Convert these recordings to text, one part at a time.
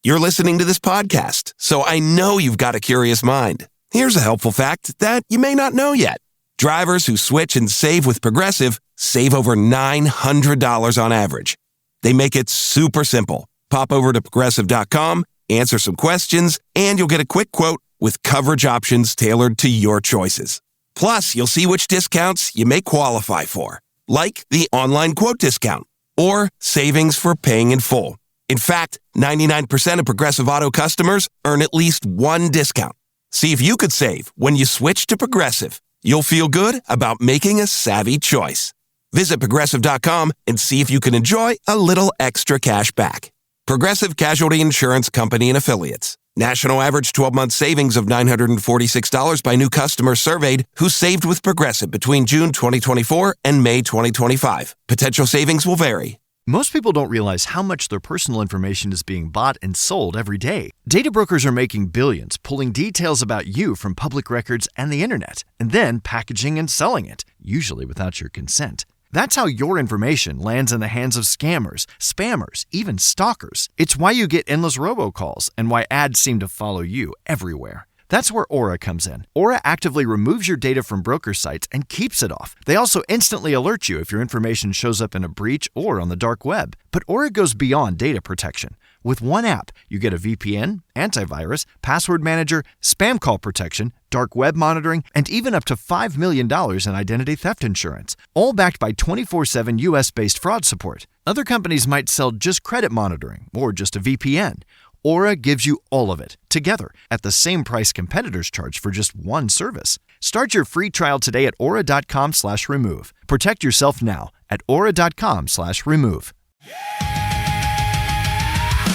You're listening to this podcast, so I know you've got a curious mind. Here's a helpful fact that you may not know yet. Drivers who switch and save with Progressive save over $900 on average. They make it super simple. Pop over to Progressive.com, answer some questions, and you'll get a quick quote with coverage options tailored to your choices. Plus, you'll see which discounts you may qualify for, like the online quote discount or savings for paying in full. In fact, 99% of Progressive Auto customers earn at least one discount. See if you could save when you switch to Progressive. You'll feel good about making a savvy choice. Visit Progressive.com and see if you can enjoy a little extra cash back. Progressive Casualty Insurance Company and Affiliates. National average 12-month savings of $946 by new customers surveyed who saved with Progressive between June 2024 and May 2025. Potential savings will vary. Most people don't realize how much their personal information is being bought and sold every day. Data brokers are making billions, pulling details about you from public records and the internet, and then packaging and selling it, usually without your consent. That's how your information lands in the hands of scammers, spammers, even stalkers. It's why you get endless robocalls and why ads seem to follow you everywhere. That's where Aura comes in. Aura actively removes your data from broker sites and keeps it off. They also instantly alert you if your information shows up in a breach or on the dark web. But Aura goes beyond data protection. With one app, you get a VPN, antivirus, password manager, spam call protection, dark web monitoring, and even up to $5 million in identity theft insurance, all backed by 24/7 US-based fraud support. Other companies might sell just credit monitoring or just a VPN. Aura gives you all of it, together, at the same price competitors charge for just one service. Start your free trial today at aura.com/remove. Protect yourself now at aura.com/remove.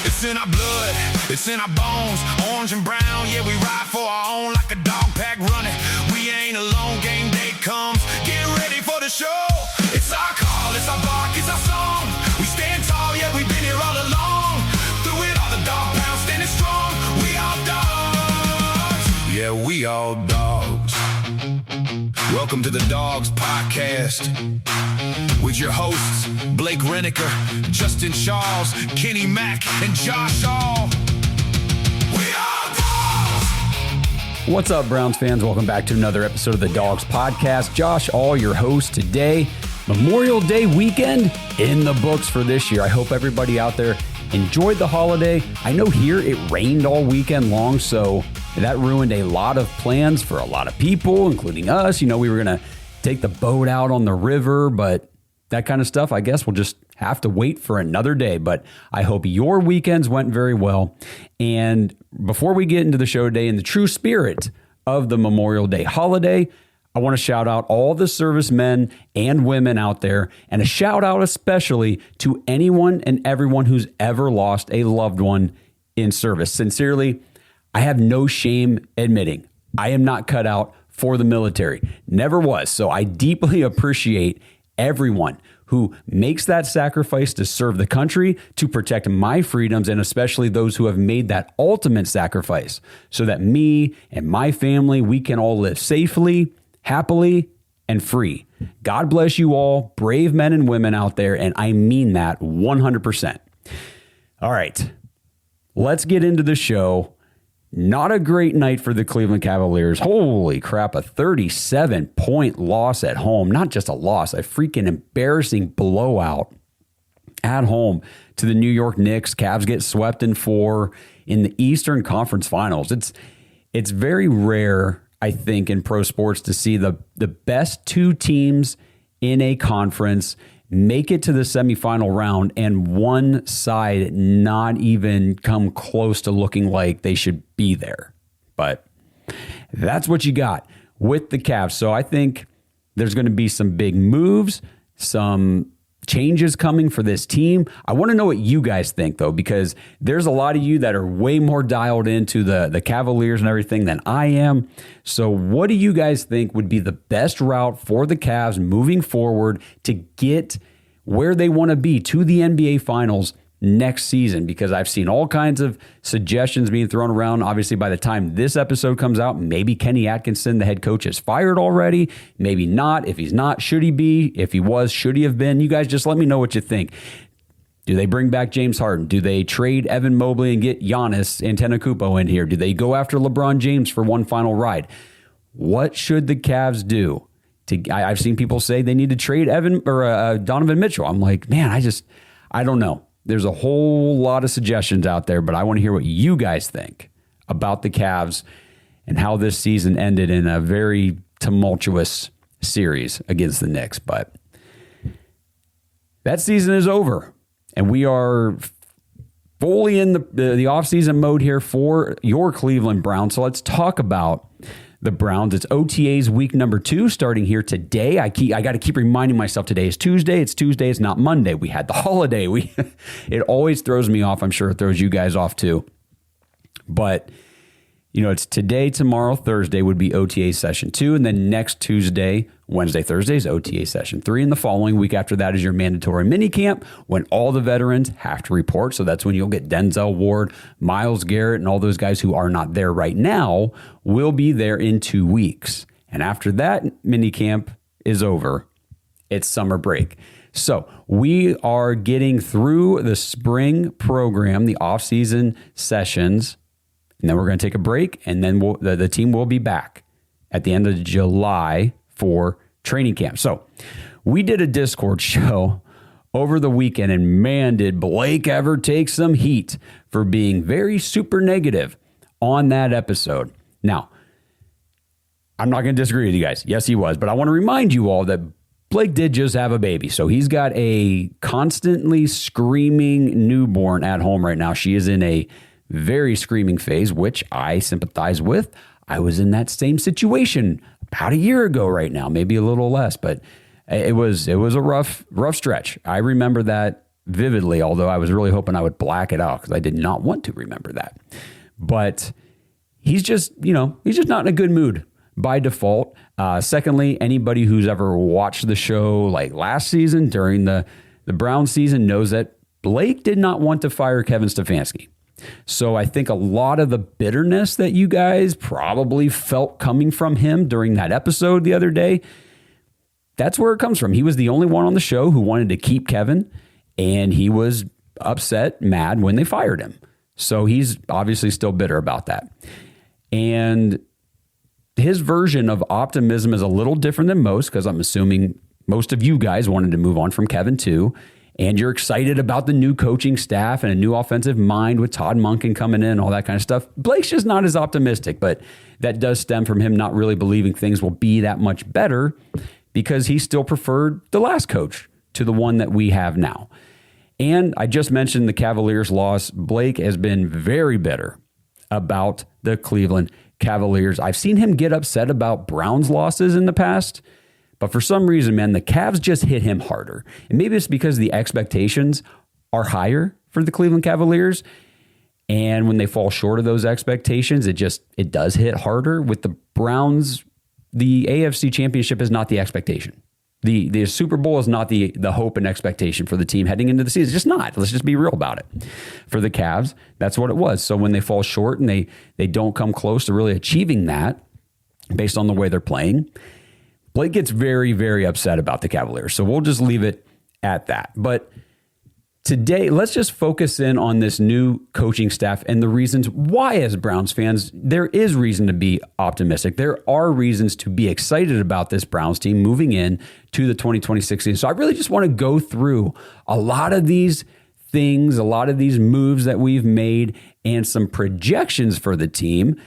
It's in our blood, it's in our bones, orange and brown, yeah, we ride for our own like a dog pack running. We ain't alone, game day comes, get ready for the show. It's our call, it's our bark, it's our song. We stand tall, yeah, we've been here all along. Through it all, the dog pound standing strong. We all dogs, yeah, we all dogs. Welcome to the Dogs Podcast with your hosts, Blake Reniker, Justin Charles, Kenny Mack, and Josh All. We all dogs! What's up, Browns fans? Welcome back to another episode of the Dogs Podcast. Josh All, your host today. Memorial Day weekend in the books for this year. I hope everybody out there enjoyed the holiday. I know here it rained all weekend long, so that ruined a lot of plans for a lot of people, including us. You know, we were going to take the boat out on the river, but that kind of stuff, I guess we'll just have to wait for another day. But I hope your weekends went very well. And before we get into the show today, in the true spirit of the Memorial Day holiday, I want to shout out all the servicemen and women out there, and a shout out especially to anyone and everyone who's ever lost a loved one in service. Sincerely, I have no shame admitting I am not cut out for the military. Never was. So I deeply appreciate everyone who makes that sacrifice to serve the country, to protect my freedoms, and especially those who have made that ultimate sacrifice so that me and my family, we can all live safely, happily, and free. God bless you all, brave men and women out there, and I mean that 100%. All right, let's get into the show. Not a great night for the Cleveland Cavaliers. Holy crap, a 37-point loss at home. Not just a loss, a freaking embarrassing blowout at home to the New York Knicks. Cavs get swept in 4 in the Eastern Conference Finals. It's very rare, I think, in pro sports to see the best two teams in a conference make it to the semifinal round and one side not even come close to looking like they should be there. But that's what you got with the Cavs. So I think there's going to be some big moves, some changes coming for this team. I want to know what you guys think, though, because there's a lot of you that are way more dialed into the Cavaliers and everything than I am. So what do you guys think would be the best route for the Cavs moving forward to get where they want to be, to the NBA Finals next season? Because I've seen all kinds of suggestions being thrown around. Obviously, by the time this episode comes out, maybe Kenny Atkinson, the head coach, is fired already. Maybe not. If he's not, should he be? If he was, should he have been? You guys just let me know what you think. Do they bring back James Harden? Do they trade Evan Mobley and get Giannis Antetokounmpo in here? Do they go after LeBron James for one final ride? What should the Cavs do? I've seen people say they need to trade Donovan Mitchell. I'm like, man, I don't know. There's a whole lot of suggestions out there, but I want to hear what you guys think about the Cavs and how this season ended in a very tumultuous series against the Knicks. But that season is over, and we are fully in the offseason mode here for your Cleveland Browns. So let's talk about the Browns. It's OTAs week number 2 starting here today. I got to keep reminding myself today is Tuesday. It's Tuesday. It's not Monday. We had the holiday. It always throws me off. I'm sure it throws you guys off too. But it's today, tomorrow, Thursday would be OTA session 2. And then next Tuesday, Wednesday, Thursday is OTA session 3. And the following week after that is your mandatory minicamp when all the veterans have to report. So that's when you'll get Denzel Ward, Myles Garrett, and all those guys who are not there right now will be there in 2 weeks. And after that minicamp is over, it's summer break. So we are getting through the spring program, the off-season sessions, and then we're going to take a break, and then the team will be back at the end of July for training camp. So we did a Discord show over the weekend, and man, did Blake ever take some heat for being very super negative on that episode. Now, I'm not going to disagree with you guys. Yes, he was, but I want to remind you all that Blake did just have a baby. So he's got a constantly screaming newborn at home right now. She is in a very screaming phase, which I sympathize with. I was in that same situation about a year ago right now, maybe a little less, but it was a rough stretch. I remember that vividly, although I was really hoping I would black it out because I did not want to remember that. But he's just not in a good mood by default. Secondly, anybody who's ever watched the show like last season during the Brown season knows that Blake did not want to fire Kevin Stefanski. So I think a lot of the bitterness that you guys probably felt coming from him during that episode the other day, that's where it comes from. He was the only one on the show who wanted to keep Kevin, and he was upset, mad when they fired him. So he's obviously still bitter about that. And his version of optimism is a little different than most, because I'm assuming most of you guys wanted to move on from Kevin too. And you're excited about the new coaching staff and a new offensive mind with Todd Monken coming in, all that kind of stuff. Blake's just not as optimistic, but that does stem from him not really believing things will be that much better because he still preferred the last coach to the one that we have now. And I just mentioned the Cavaliers loss. Blake has been very bitter about the Cleveland Cavaliers. I've seen him get upset about Browns losses in the past, but for some reason, man, the Cavs just hit him harder. And maybe it's because the expectations are higher for the Cleveland Cavaliers. And when they fall short of those expectations, it does hit harder. With the Browns, the AFC Championship is not the expectation. The Super Bowl is not the hope and expectation for the team heading into the season. It's just not. Let's just be real about it. For the Cavs, that's what it was. So when they fall short and they don't come close to really achieving that based on the way they're playing, Blake gets very, very upset about the Cavaliers. So we'll just leave it at that. But today, let's just focus in on this new coaching staff and the reasons why, as Browns fans, there is reason to be optimistic. There are reasons to be excited about this Browns team moving in to the 2026 season. So I really just want to go through a lot of these things, a lot of these moves that we've made, and some projections for the team,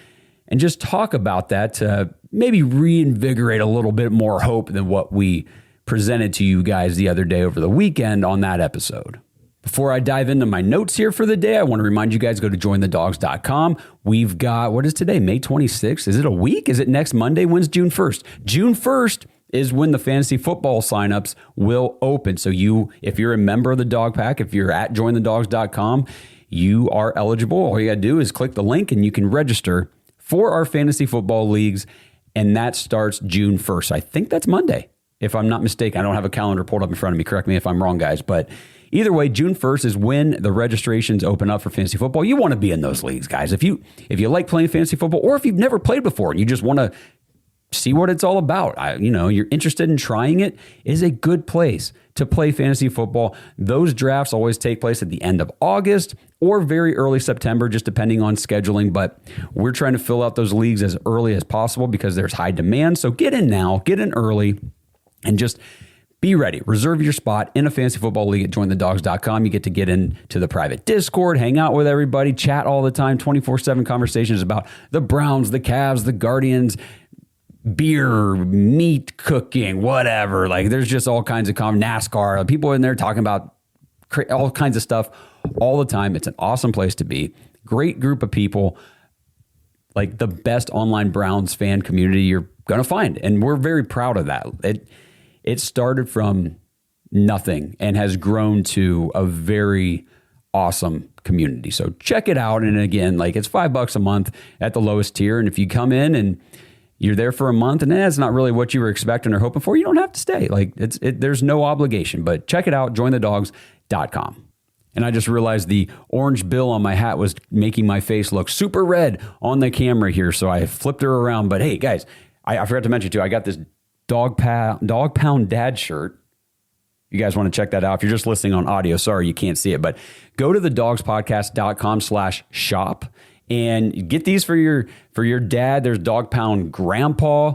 and just talk about that to maybe reinvigorate a little bit more hope than what we presented to you guys the other day over the weekend on that episode. Before I dive into my notes here for the day, I want to remind you guys, go to jointhedogs.com. We've got, what is today, May 26th? Is it a week? Is it next Monday? When's June 1st? June 1st is when the fantasy football signups will open. So if you're a member of the Dog Pack, if you're at jointhedogs.com, you are eligible. All you got to do is click the link and you can register for our fantasy football leagues. And that starts June 1st. I think that's Monday, if I'm not mistaken. I don't have a calendar pulled up in front of me. Correct me if I'm wrong, guys. But either way, June 1st is when the registrations open up for fantasy football. You want to be in those leagues, guys. If you like playing fantasy football, or if you've never played before and you just want to see what it's all about. You're interested in trying it, is a good place to play fantasy football. Those drafts always take place at the end of August or very early September, just depending on scheduling. But we're trying to fill out those leagues as early as possible because there's high demand. So get in now, get in early, and just be ready. Reserve your spot in a fantasy football league at jointhedogs.com. You get into the private Discord, hang out with everybody, chat all the time, 24/7 conversations about the Browns, the Cavs, the Guardians, beer, meat cooking, whatever. Like there's just all kinds of NASCAR. People in there talking about all kinds of stuff all the time. It's an awesome place to be. Great group of people, like the best online Browns fan community you're going to find. And we're very proud of that. It started from nothing and has grown to a very awesome community. So check it out. And again, like it's $5 a month at the lowest tier. And if you come in and you're there for a month and it's not really what you were expecting or hoping for, you don't have to stay. Like there's no obligation, but check it out, jointhedogs.com. And I just realized the orange bill on my hat was making my face look super red on the camera here. So I flipped her around. But hey, guys, I forgot to mention too, I got this Dog Pound Dad shirt. You guys want to check that out. If you're just listening on audio, sorry, you can't see it, but go to thedogspodcast.com/shop and get these for your dad. There's Dog Pound Grandpa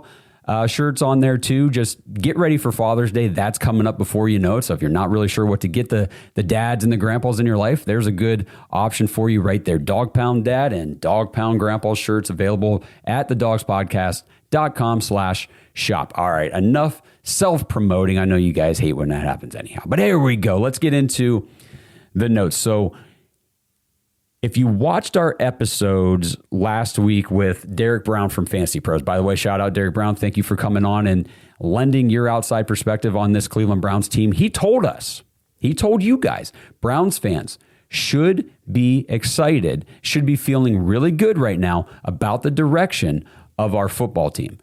shirts on there too. Just get ready for Father's Day. That's coming up before you know it. So if you're not really sure what to get the dads and the grandpas in your life, there's a good option for you right there. Dog Pound Dad and Dog Pound Grandpa shirts available at thedogspodcast.com/shop. All right, enough self-promoting. I know you guys hate when that happens anyhow, but here we go. Let's get into the notes. So if you watched our episodes last week with Derek Brown from Fantasy Pros, by the way, shout out Derek Brown. Thank you for coming on and lending your outside perspective on this Cleveland Browns team. He told you guys, Browns fans should be excited, should be feeling really good right now about the direction of our football team.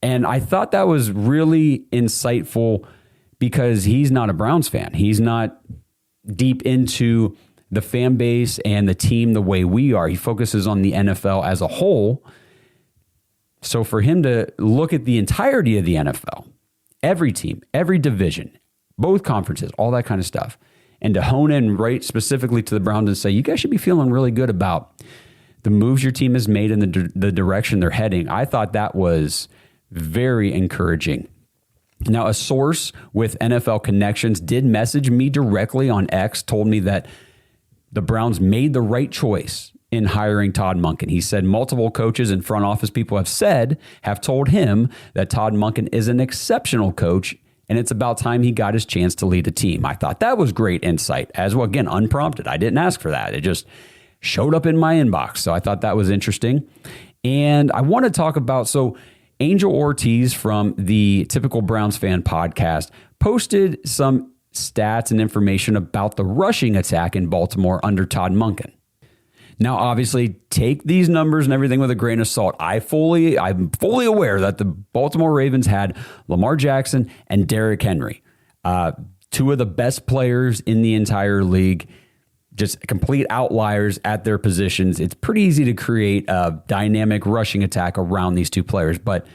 And I thought that was really insightful because he's not a Browns fan. He's not deep into the fan base and the team the way we are. He focuses on the NFL as a whole. So for him to look at the entirety of the NFL, every team, every division, both conferences, all that kind of stuff, and to hone in right specifically to the Browns and say, you guys should be feeling really good about the moves your team has made in the direction they're heading. I thought that was very encouraging. Now, a source with NFL connections did message me directly on X, told me that the Browns made the right choice in hiring Todd Monken. He said multiple coaches and front office people have told him that Todd Monken is an exceptional coach, and it's about time he got his chance to lead a team. I thought that was great insight as well. Again, unprompted. I didn't ask for that. It just showed up in my inbox. So I thought that was interesting. And I want to talk about, Angel Ortiz from the Typical Browns Fan podcast posted some stats and information about the rushing attack in Baltimore under Todd Monken. Now, obviously, take these numbers and everything with a grain of salt. I'm fully aware that the Baltimore Ravens had Lamar Jackson and Derrick Henry, two of the best players in the entire league, just complete outliers at their positions. It's pretty easy to create a dynamic rushing attack around these two players, but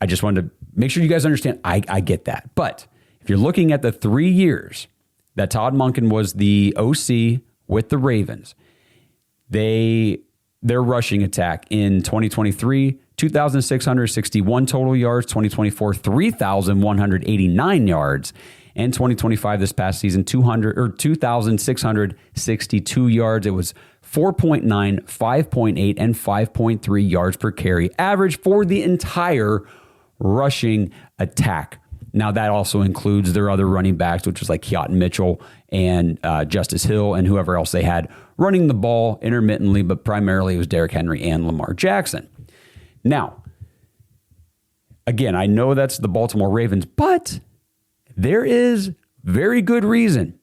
I just wanted to make sure you guys understand I get that. But if you're looking at the 3 years that Todd Monken was the OC with the Ravens, their rushing attack in 2023, 2,661 total yards, 2024, 3,189 yards, and 2025 this past season, 2,662 yards. It was 4.9, 5.8, and 5.3 yards per carry average for the entire rushing attack. Now, that also includes their other running backs, which was like Keaton Mitchell and Justice Hill and whoever else they had running the ball intermittently, but primarily it was Derrick Henry and Lamar Jackson. Now, again, I know that's the Baltimore Ravens, but there is very good reason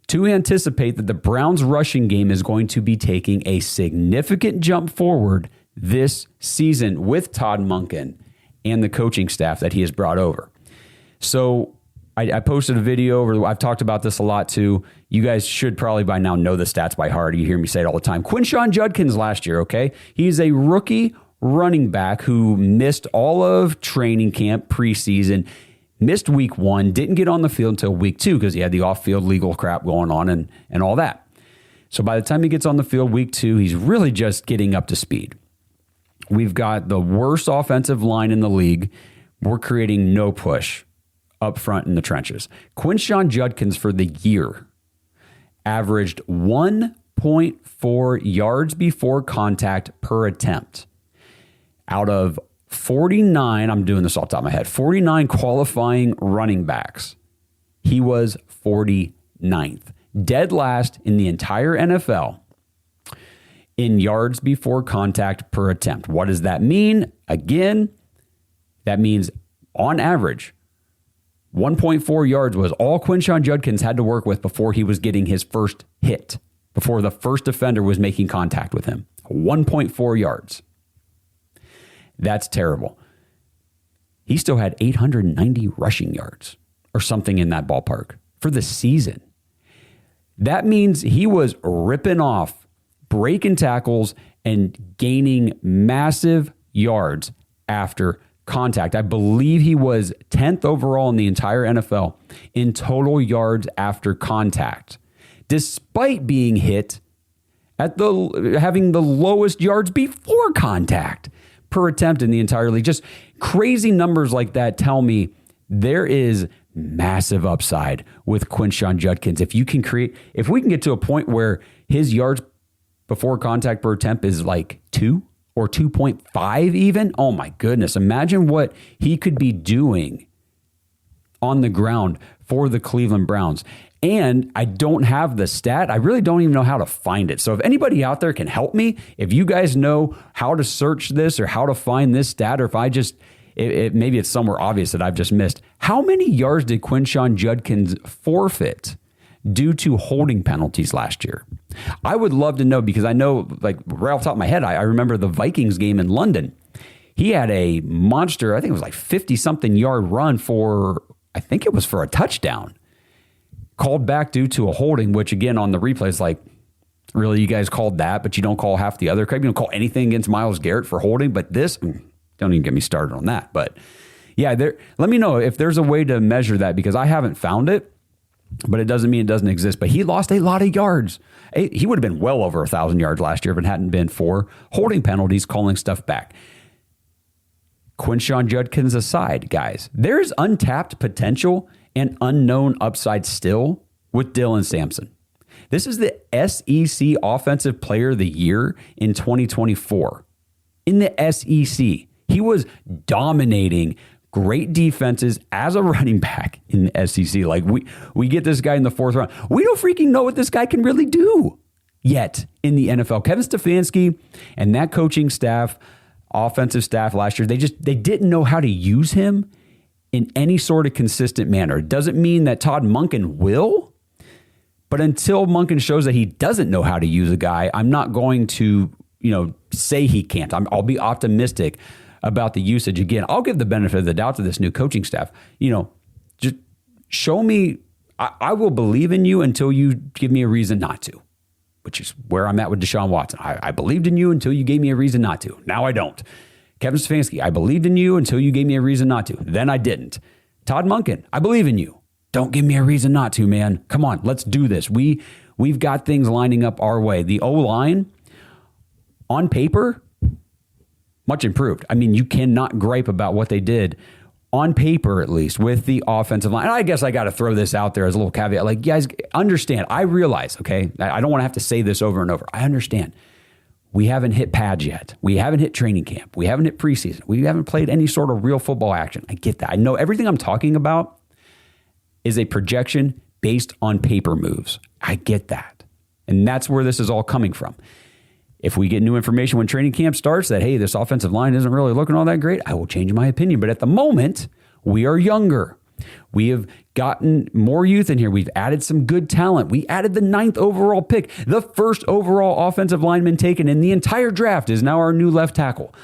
to anticipate that the Browns' rushing game is going to be taking a significant jump forward this season with Todd Monken and the coaching staff that he has brought over. So I posted a video, I've talked about this a lot too. You guys should probably by now know the stats by heart. You hear me say it all the time. Quinshon Judkins last year, okay? He's a rookie running back who missed all of training camp preseason, missed week 1, didn't get on the field until week 2 because he had the off-field legal crap going on and all that. So by the time he gets on the field week 2, he's really just getting up to speed. We've got the worst offensive line in the league. We're creating no push up front in the trenches. Quinshon Judkins for the year averaged 1.4 yards before contact per attempt. Out of 49, I'm doing this off the top of my head, 49 qualifying running backs, he was 49th. Dead last in the entire NFL in yards before contact per attempt. What does that mean? Again, that means on average, 1.4 yards was all Quinshon Judkins had to work with before he was getting his first hit, before the first defender was making contact with him. 1.4 yards. That's terrible. He still had 890 rushing yards or something in that ballpark for the season. That means he was ripping off, breaking tackles, and gaining massive yards after contact. I believe he was 10th overall in the entire NFL in total yards after contact, despite being hit at having the lowest yards before contact per attempt in the entire league. Just crazy numbers like that tell me there is massive upside with Quinshon Judkins. If we can get to a point where his yards before contact per attempt is like 2 or 2.5 even, oh my goodness, imagine what he could be doing on the ground for the Cleveland Browns. And I don't have the stat. I really don't even know how to find it. So if anybody out there can help me, if you guys know how to search this or how to find this stat, or if I just, maybe it's somewhere obvious that I've just missed. How many yards did Quinshon Judkins forfeit due to holding penalties last year? I would love to know, because I know, like right off the top of my head, I remember the Vikings game in London. He had a monster, I think it was like 50-something yard run I think it was for a touchdown. Called back due to a holding, which again on the replay is like, really, you guys called that, but you don't call half the other. You don't call anything against Myles Garrett for holding, but this, don't even get me started on that. But yeah, let me know if there's a way to measure that, because I haven't found it, but it doesn't mean it doesn't exist. But he lost a lot of yards. He would have been well over 1,000 yards last year if it hadn't been for holding penalties, calling stuff back. Quinshon Judkins aside, guys, there's untapped potential and unknown upside still with Dylan Sampson. This is the SEC Offensive Player of the Year in 2024. In the SEC, he was dominating great defenses as a running back in the SEC. Like we get this guy in the 4th round. We don't freaking know what this guy can really do yet in the NFL. Kevin Stefanski and that coaching staff, offensive staff last year, they didn't know how to use him in any sort of consistent manner. It doesn't mean that Todd Monken will, but until Monken shows that he doesn't know how to use a guy, I'm not going to, say he can't. I'll be optimistic about the usage. Again, I'll give the benefit of the doubt to this new coaching staff. Just show me, I will believe in you until you give me a reason not to, which is where I'm at with Deshaun Watson. I believed in you until you gave me a reason not to. Now I don't. Kevin Stefanski, I believed in you until you gave me a reason not to. Then I didn't. Todd Monken, I believe in you. Don't give me a reason not to, man. Come on, let's do this. We've got things lining up our way. The O-line, on paper, much improved. I mean, you cannot gripe about what they did, on paper at least, with the offensive line. And I guess I got to throw this out there as a little caveat. Like, guys, understand, I realize, okay, I don't want to have to say this over and over. I understand. We haven't hit pads yet. We haven't hit training camp. We haven't hit preseason. We haven't played any sort of real football action. I get that. I know everything I'm talking about is a projection based on paper moves. I get that. And that's where this is all coming from. If we get new information when training camp starts that, hey, this offensive line isn't really looking all that great, I will change my opinion. But at the moment, we are younger. We have gotten more youth in here. We've added some good talent. We added the 9th overall pick. The first overall offensive lineman taken in the entire draft is now our new left tackle.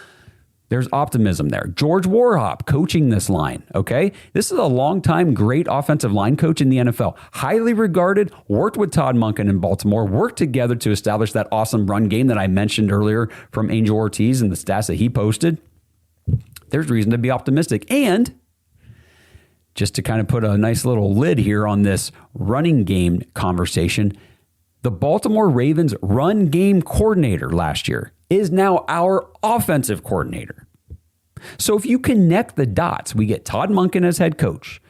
There's optimism there. George Warhop coaching this line, okay? This is a longtime great offensive line coach in the NFL. Highly regarded, worked with Todd Monken in Baltimore, worked together to establish that awesome run game that I mentioned earlier from Angel Ortiz and the stats that he posted. There's reason to be optimistic. And just to kind of put a nice little lid here on this running game conversation, the Baltimore Ravens run game coordinator last year is now our offensive coordinator. So if you connect the dots, we get Todd Monken as head coach.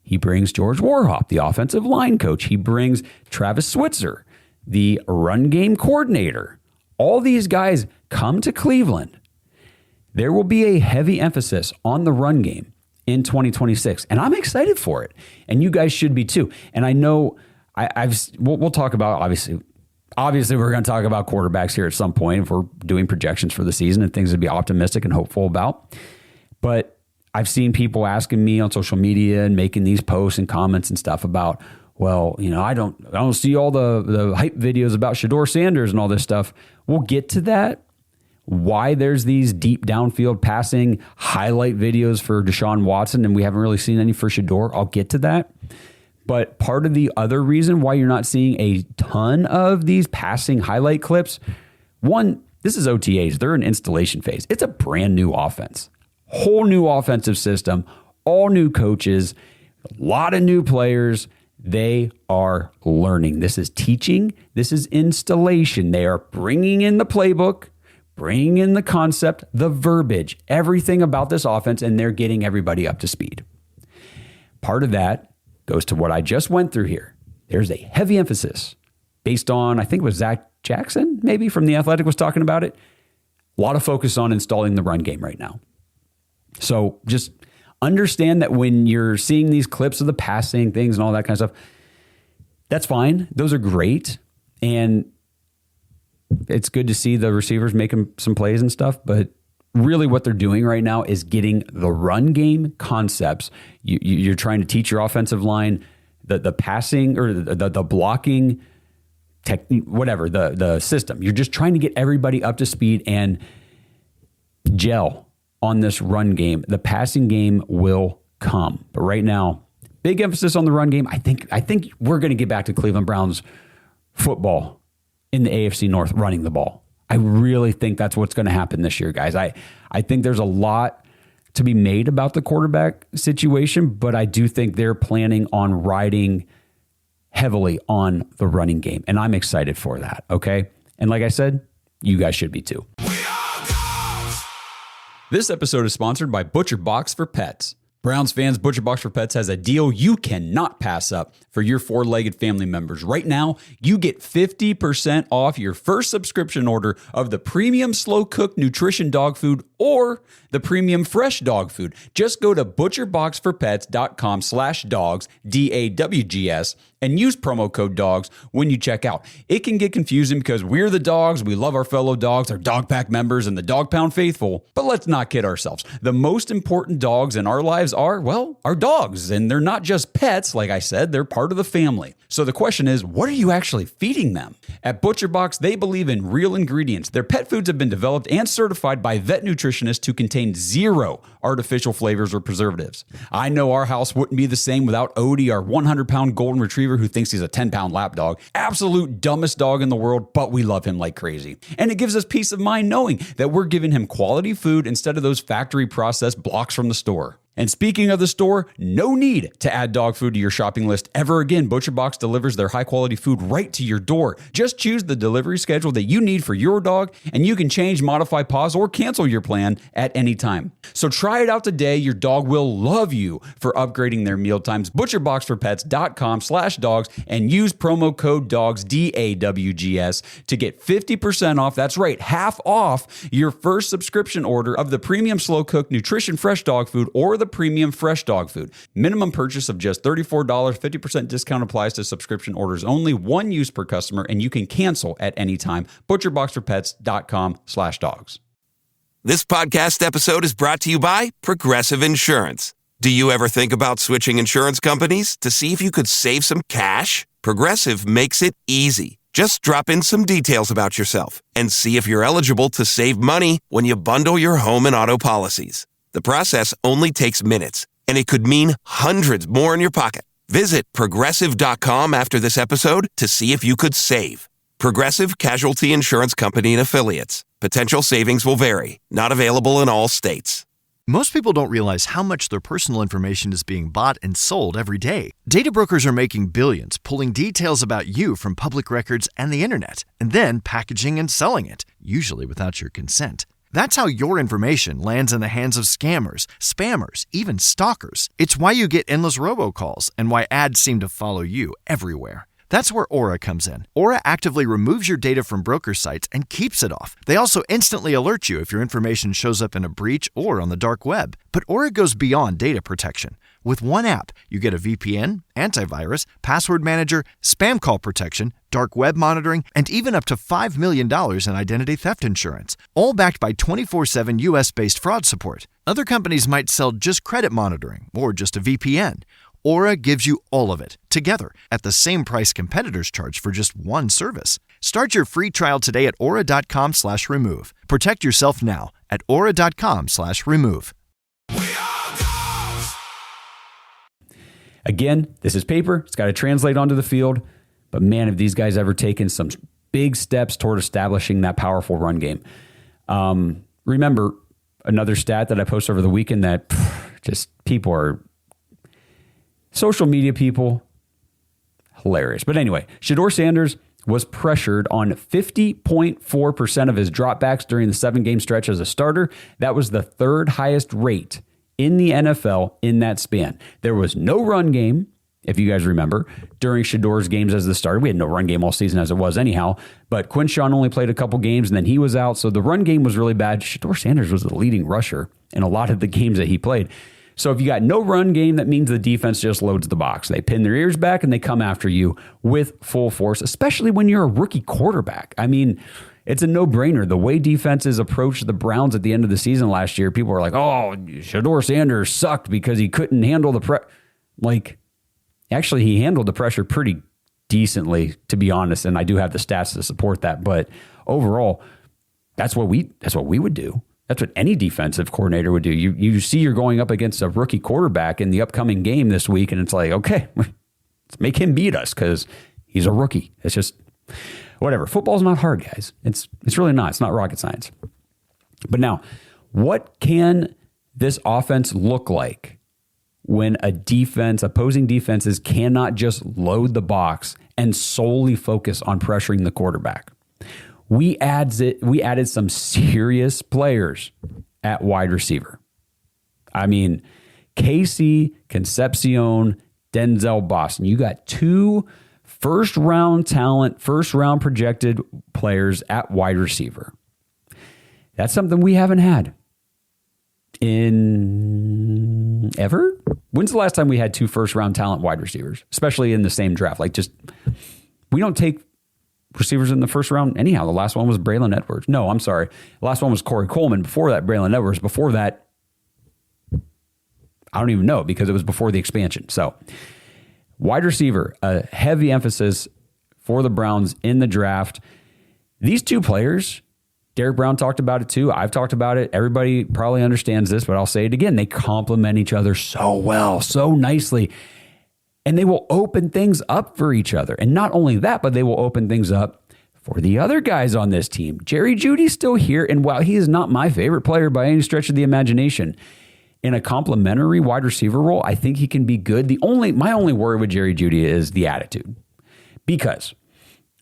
He brings George Warhop, the offensive line coach. He brings Travis Switzer, the run game coordinator. All these guys come to Cleveland. There will be a heavy emphasis on the run game in 2026, and I'm excited for it. And you guys should be too. And I know we'll talk about, obviously we're going to talk about quarterbacks here at some point if we're doing projections for the season and things to be optimistic and hopeful about. But I've seen people asking me on social media and making these posts and comments and stuff about, well, I don't see all the hype videos about Shedeur Sanders and all this stuff. We'll get to that. Why there's these deep downfield passing highlight videos for Deshaun Watson and we haven't really seen any for Shedeur. I'll get to that. But part of the other reason why you're not seeing a ton of these passing highlight clips, one, this is OTAs. They're in installation phase. It's a brand new offense. Whole new offensive system, all new coaches, a lot of new players. They are learning. This is teaching. This is installation. They are bringing in the playbook, bringing in the concept, the verbiage, everything about this offense, and they're getting everybody up to speed. Part of that goes to what I just went through here. There's a heavy emphasis based on, I think it was Zach Jackson, maybe from The Athletic was talking about it. A lot of focus on installing the run game right now. So just understand that when you're seeing these clips of the passing things and all that kind of stuff, that's fine. Those are great. And it's good to see the receivers making some plays and stuff, but really what they're doing right now is getting the run game concepts. You're trying to teach your offensive line the passing or the blocking technique, whatever, the system. You're just trying to get everybody up to speed and gel on this run game. The passing game will come. But right now, big emphasis on the run game. I think we're going to get back to Cleveland Browns football in the AFC North running the ball. I really think that's what's going to happen this year, guys. I think there's a lot to be made about the quarterback situation, but I do think they're planning on riding heavily on the running game, and I'm excited for that, okay? And like I said, you guys should be too. This episode is sponsored by ButcherBox for Pets. Browns fans, ButcherBox for Pets has a deal you cannot pass up for your four-legged family members. Right now, you get 50% off your first subscription order of the premium slow-cooked nutrition dog food or the premium fresh dog food. Just go to butcherboxforpets.com/dogs, DAWGS, and use promo code DOGS when you check out. It can get confusing because we're the dogs, we love our fellow dogs, our dog pack members, and the Dog Pound faithful. But let's not kid ourselves. The most important dogs in our lives are, well, our dogs. And they're not just pets, like I said, they're part of the family. So the question is, what are you actually feeding them? At ButcherBox, they believe in real ingredients. Their pet foods have been developed and certified by vet nutritionists to contain 0 artificial flavors or preservatives. I know our house wouldn't be the same without Odie, our 100-pound golden retriever who thinks he's a 10-pound lap dog. Absolute dumbest dog in the world, but we love him like crazy. And it gives us peace of mind knowing that we're giving him quality food instead of those factory processed blocks from the store. And speaking of the store, no need to add dog food to your shopping list ever again. ButcherBox delivers their high-quality food right to your door. Just choose the delivery schedule that you need for your dog, and you can change, modify, pause, or cancel your plan at any time. So try it out today. Your dog will love you for upgrading their meal times. ButcherBoxForPets.com/dogs and use promo code DOGS, DAWGS, to get 50% off. That's right, half off your first subscription order of the premium slow-cooked nutrition fresh dog food or the premium fresh dog food. Minimum purchase of just $34. 50% discount applies to subscription orders only. One use per customer, and you can cancel at any time. ButcherBoxForPets.com/dogs. This podcast episode is brought to you by Progressive Insurance. Do you ever think about switching insurance companies to see if you could save some cash? Progressive makes it easy. Just drop in some details about yourself and see if you're eligible to save money when you bundle your home and auto policies. The process only takes minutes, and it could mean hundreds more in your pocket. Visit Progressive.com after this episode to see if you could save. Progressive Casualty Insurance Company and Affiliates. Potential savings will vary. Not available in all states. Most people don't realize how much their personal information is being bought and sold every day. Data brokers are making billions, pulling details about you from public records and the internet, and then packaging and selling it, usually without your consent. That's how your information lands in the hands of scammers, spammers, even stalkers. It's why you get endless robocalls and why ads seem to follow you everywhere. That's where Aura comes in. Aura actively removes your data from broker sites and keeps it off. They also instantly alert you if your information shows up in a breach or on the dark web. But Aura goes beyond data protection. With one app, you get a VPN, antivirus, password manager, spam call protection, dark web monitoring, and even up to $5 million in identity theft insurance, all backed by 24/7 US-based fraud support. Other companies might sell just credit monitoring or just a VPN. Aura gives you all of it, together, at the same price competitors charge for just one service. Start your free trial today at aura.com/remove. Protect yourself now at aura.com/remove. Again, this is paper. It's got to translate onto the field. But man, have these guys ever taken some big steps toward establishing that powerful run game. Remember, another stat that I posted over the weekend that just people are... Social media people, hilarious. But anyway, Shedeur Sanders was pressured on 50.4% of his dropbacks during the 7-game stretch as a starter. That was the third highest rate in the NFL in that span. There was no run game, if you guys remember, during Shedeur's games as the starter. We had no run game all season as it was anyhow, but Quinshawn only played a couple games and then he was out. So the run game was really bad. Shedeur Sanders was the leading rusher in a lot of the games that he played. So if you got no run game, that means the defense just loads the box. They pin their ears back and they come after you with full force, especially when you're a rookie quarterback. I mean, it's a no-brainer. The way defenses approached the Browns at the end of the season last year, people were like, oh, Shedeur Sanders sucked because he couldn't handle the pressure. Like, actually, he handled the pressure pretty decently, to be honest, and I do have the stats to support that. But overall, that's what we would do. That's what any defensive coordinator would do. You see you're going up against a rookie quarterback in the upcoming game this week, and it's like, okay, let's make him beat us because he's a rookie. It's just whatever. Football's not hard, guys. It's really not. It's not rocket science. But now, what can this offense look like when opposing defenses cannot just load the box and solely focus on pressuring the quarterback? We added some serious players at wide receiver. I mean, Casey, Concepcion, Denzel Boston. You got 2 first-round talent, first-round projected players at wide receiver. That's something we haven't had in ever. When's the last time we had 2 first-round talent wide receivers, especially in the same draft? Like, just we don't take receivers in the first round anyhow. The last one was Braylon Edwards. No, I'm sorry. The last one was Corey Coleman. Before that, Braylon Edwards. Before that, I don't even know because it was before the expansion. So wide receiver, a heavy emphasis for the Browns in the draft. These 2 players, Derek Brown talked about it too. I've talked about it. Everybody probably understands this, but I'll say it again. They complement each other so well, so nicely. And they will open things up for each other. And not only that, but they will open things up for the other guys on this team. Jerry Jeudy's still here. And while he is not my favorite player by any stretch of the imagination, in a complimentary wide receiver role, I think he can be good. My only worry with Jerry Jeudy is the attitude. Because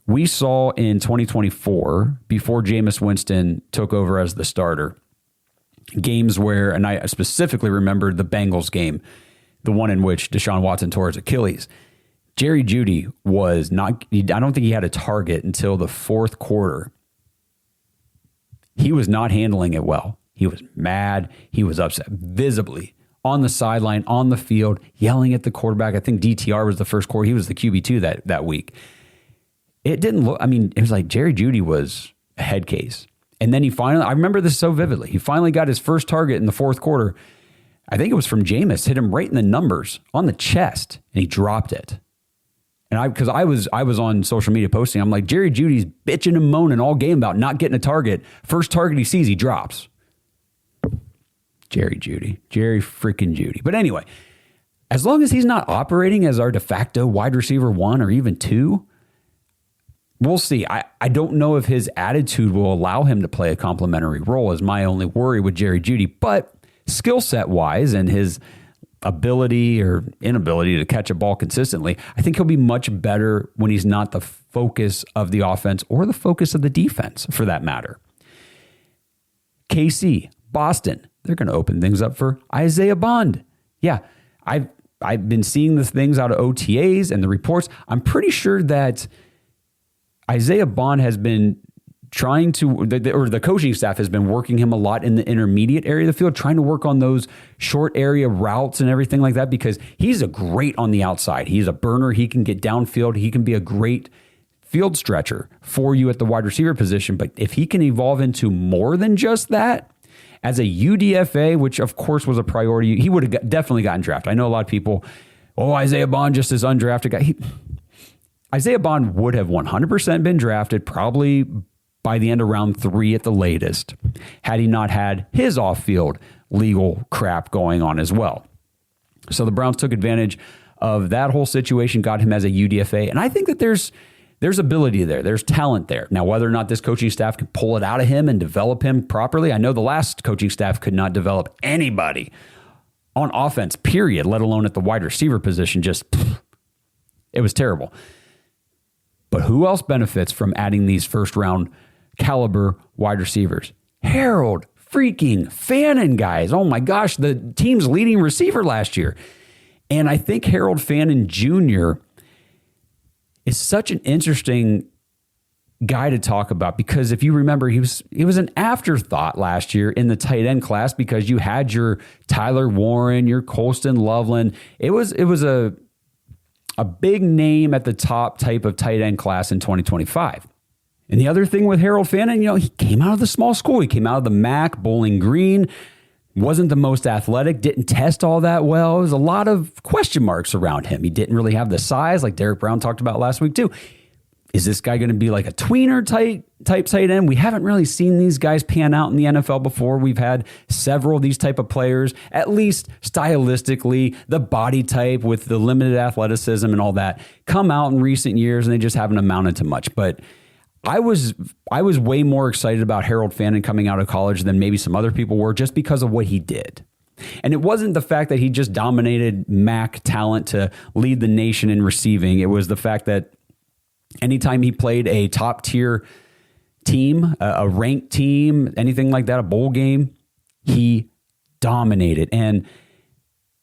we saw in 2024, before Jameis Winston took over as the starter, games where, and I specifically remember the Bengals game, the one in which Deshaun Watson tore his Achilles. Jerry Jeudy was not, I don't think he had a target until the 4th quarter. He was not handling it well. He was mad. He was upset, visibly on the sideline, on the field, yelling at the quarterback. I think DTR was the first quarter. He was the QB2 that week. It didn't look, it was like Jerry Jeudy was a head case. And then he finally, I remember this so vividly, he finally got his first target in the 4th quarter. I think it was from Jameis, hit him right in the numbers on the chest, and he dropped it. And because I was on social media posting, I'm like, Jerry Jeudy's bitching and moaning all game about not getting a target. First target he sees, he drops. Jerry freaking Jeudy. But anyway, as long as he's not operating as our de facto wide receiver 1 or even 2, we'll see. I don't know if his attitude will allow him to play a complementary role is my only worry with Jerry Jeudy. But skill set wise and his ability or inability to catch a ball consistently, I think he'll be much better when he's not the focus of the offense or the focus of the defense for that matter. KC, Boston, they're going to open things up for Isaiah Bond. Yeah, I've been seeing the things out of OTAs and the reports. I'm pretty sure that Isaiah Bond has been trying to, or the coaching staff has been working him a lot in the intermediate area of the field, trying to work on those short area routes and everything like that, because he's a great on the outside. He's a burner. He can get downfield. He can be a great field stretcher for you at the wide receiver position. But if he can evolve into more than just that, as a UDFA, which of course was a priority, he would have definitely gotten drafted. I know a lot of people, Isaiah Bond just is undrafted guy. Isaiah Bond would have 100% been drafted probably by the end of round 3 at the latest, had he not had his off-field legal crap going on as well. So the Browns took advantage of that whole situation, got him as a UDFA, and I think that there's ability there. There's talent there. Now, whether or not this coaching staff can pull it out of him and develop him properly, I know the last coaching staff could not develop anybody on offense, period, let alone at the wide receiver position. It was terrible. But who else benefits from adding these first-round caliber wide receivers? Harold freaking Fannin, guys. Oh, my gosh, the team's leading receiver last year. And I think Harold Fannin Jr. is such an interesting guy to talk about because if you remember, he was an afterthought last year in the tight end class because you had your Tyler Warren, your Colston Loveland. It was a big name at the top type of tight end class in 2025. And the other thing with Harold Fannin, he came out of the small school. He came out of the MAC, Bowling Green, wasn't the most athletic, didn't test all that well. There was a lot of question marks around him. He didn't really have the size like Derek Brown talked about last week too. Is this guy going to be like a tweener type tight end? We haven't really seen these guys pan out in the NFL before. We've had several of these type of players, at least stylistically, the body type with the limited athleticism and all that, come out in recent years, and they just haven't amounted to much. But I was way more excited about Harold Fannin coming out of college than maybe some other people were just because of what he did. And it wasn't the fact that he just dominated MAC talent to lead the nation in receiving. It was the fact that anytime he played a top tier team, a ranked team, anything like that, a bowl game, he dominated. And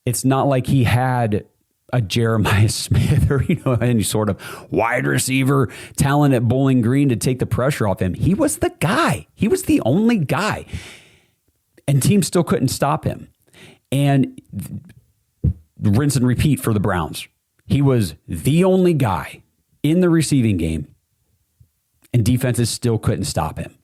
it's not like he had a Jeremiah Smith or any sort of wide receiver talent at Bowling Green to take the pressure off him. He was the guy. He was the only guy. And teams still couldn't stop him. And rinse and repeat for the Browns. He was the only guy in the receiving game, and defenses still couldn't stop him.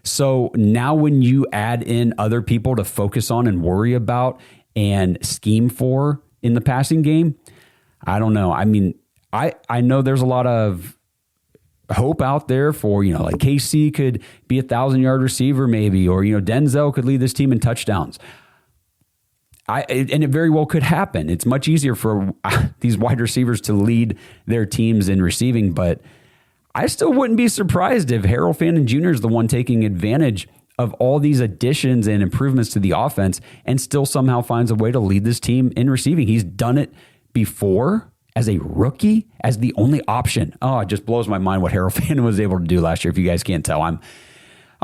So now when you add in other people to focus on and worry about and scheme for in the passing game, I don't know. I mean, I know there's a lot of hope out there for, like KC could be 1,000-yard receiver maybe, or, Denzel could lead this team in touchdowns. And it very well could happen. It's much easier for these wide receivers to lead their teams in receiving, but I still wouldn't be surprised if Harold Fannin Jr. is the one taking advantage of all these additions and improvements to the offense and still somehow finds a way to lead this team in receiving. He's done it before as a rookie, as the only option. Oh, it just blows my mind what Harold Fannin was able to do last year. If you guys can't tell, I'm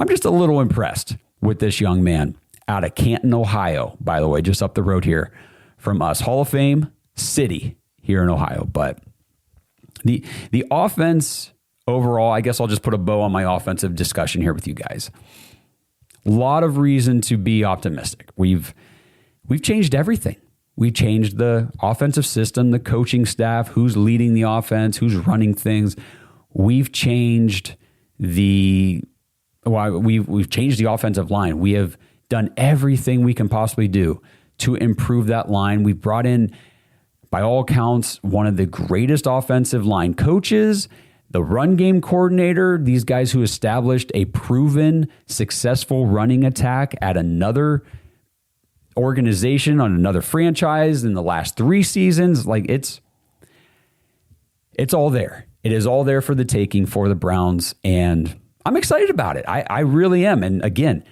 just a little impressed with this young man. Out of Canton, Ohio, by the way, just up the road here from us. Hall of Fame city here in Ohio. But the offense overall, I guess I'll just put a bow on my offensive discussion here with you guys. A lot of reason to be optimistic. We've changed everything. We changed the offensive system, the coaching staff, who's leading the offense, who's running things. We've changed we've changed the offensive line. We have done everything we can possibly do to improve that line. We've brought in by all accounts, one of the greatest offensive line coaches, the run game coordinator, these guys who established a proven, successful running attack at another organization on another franchise in the last 3 seasons. Like it's all there. It is all there for the taking for the Browns, and I'm excited about it. I really am. And again,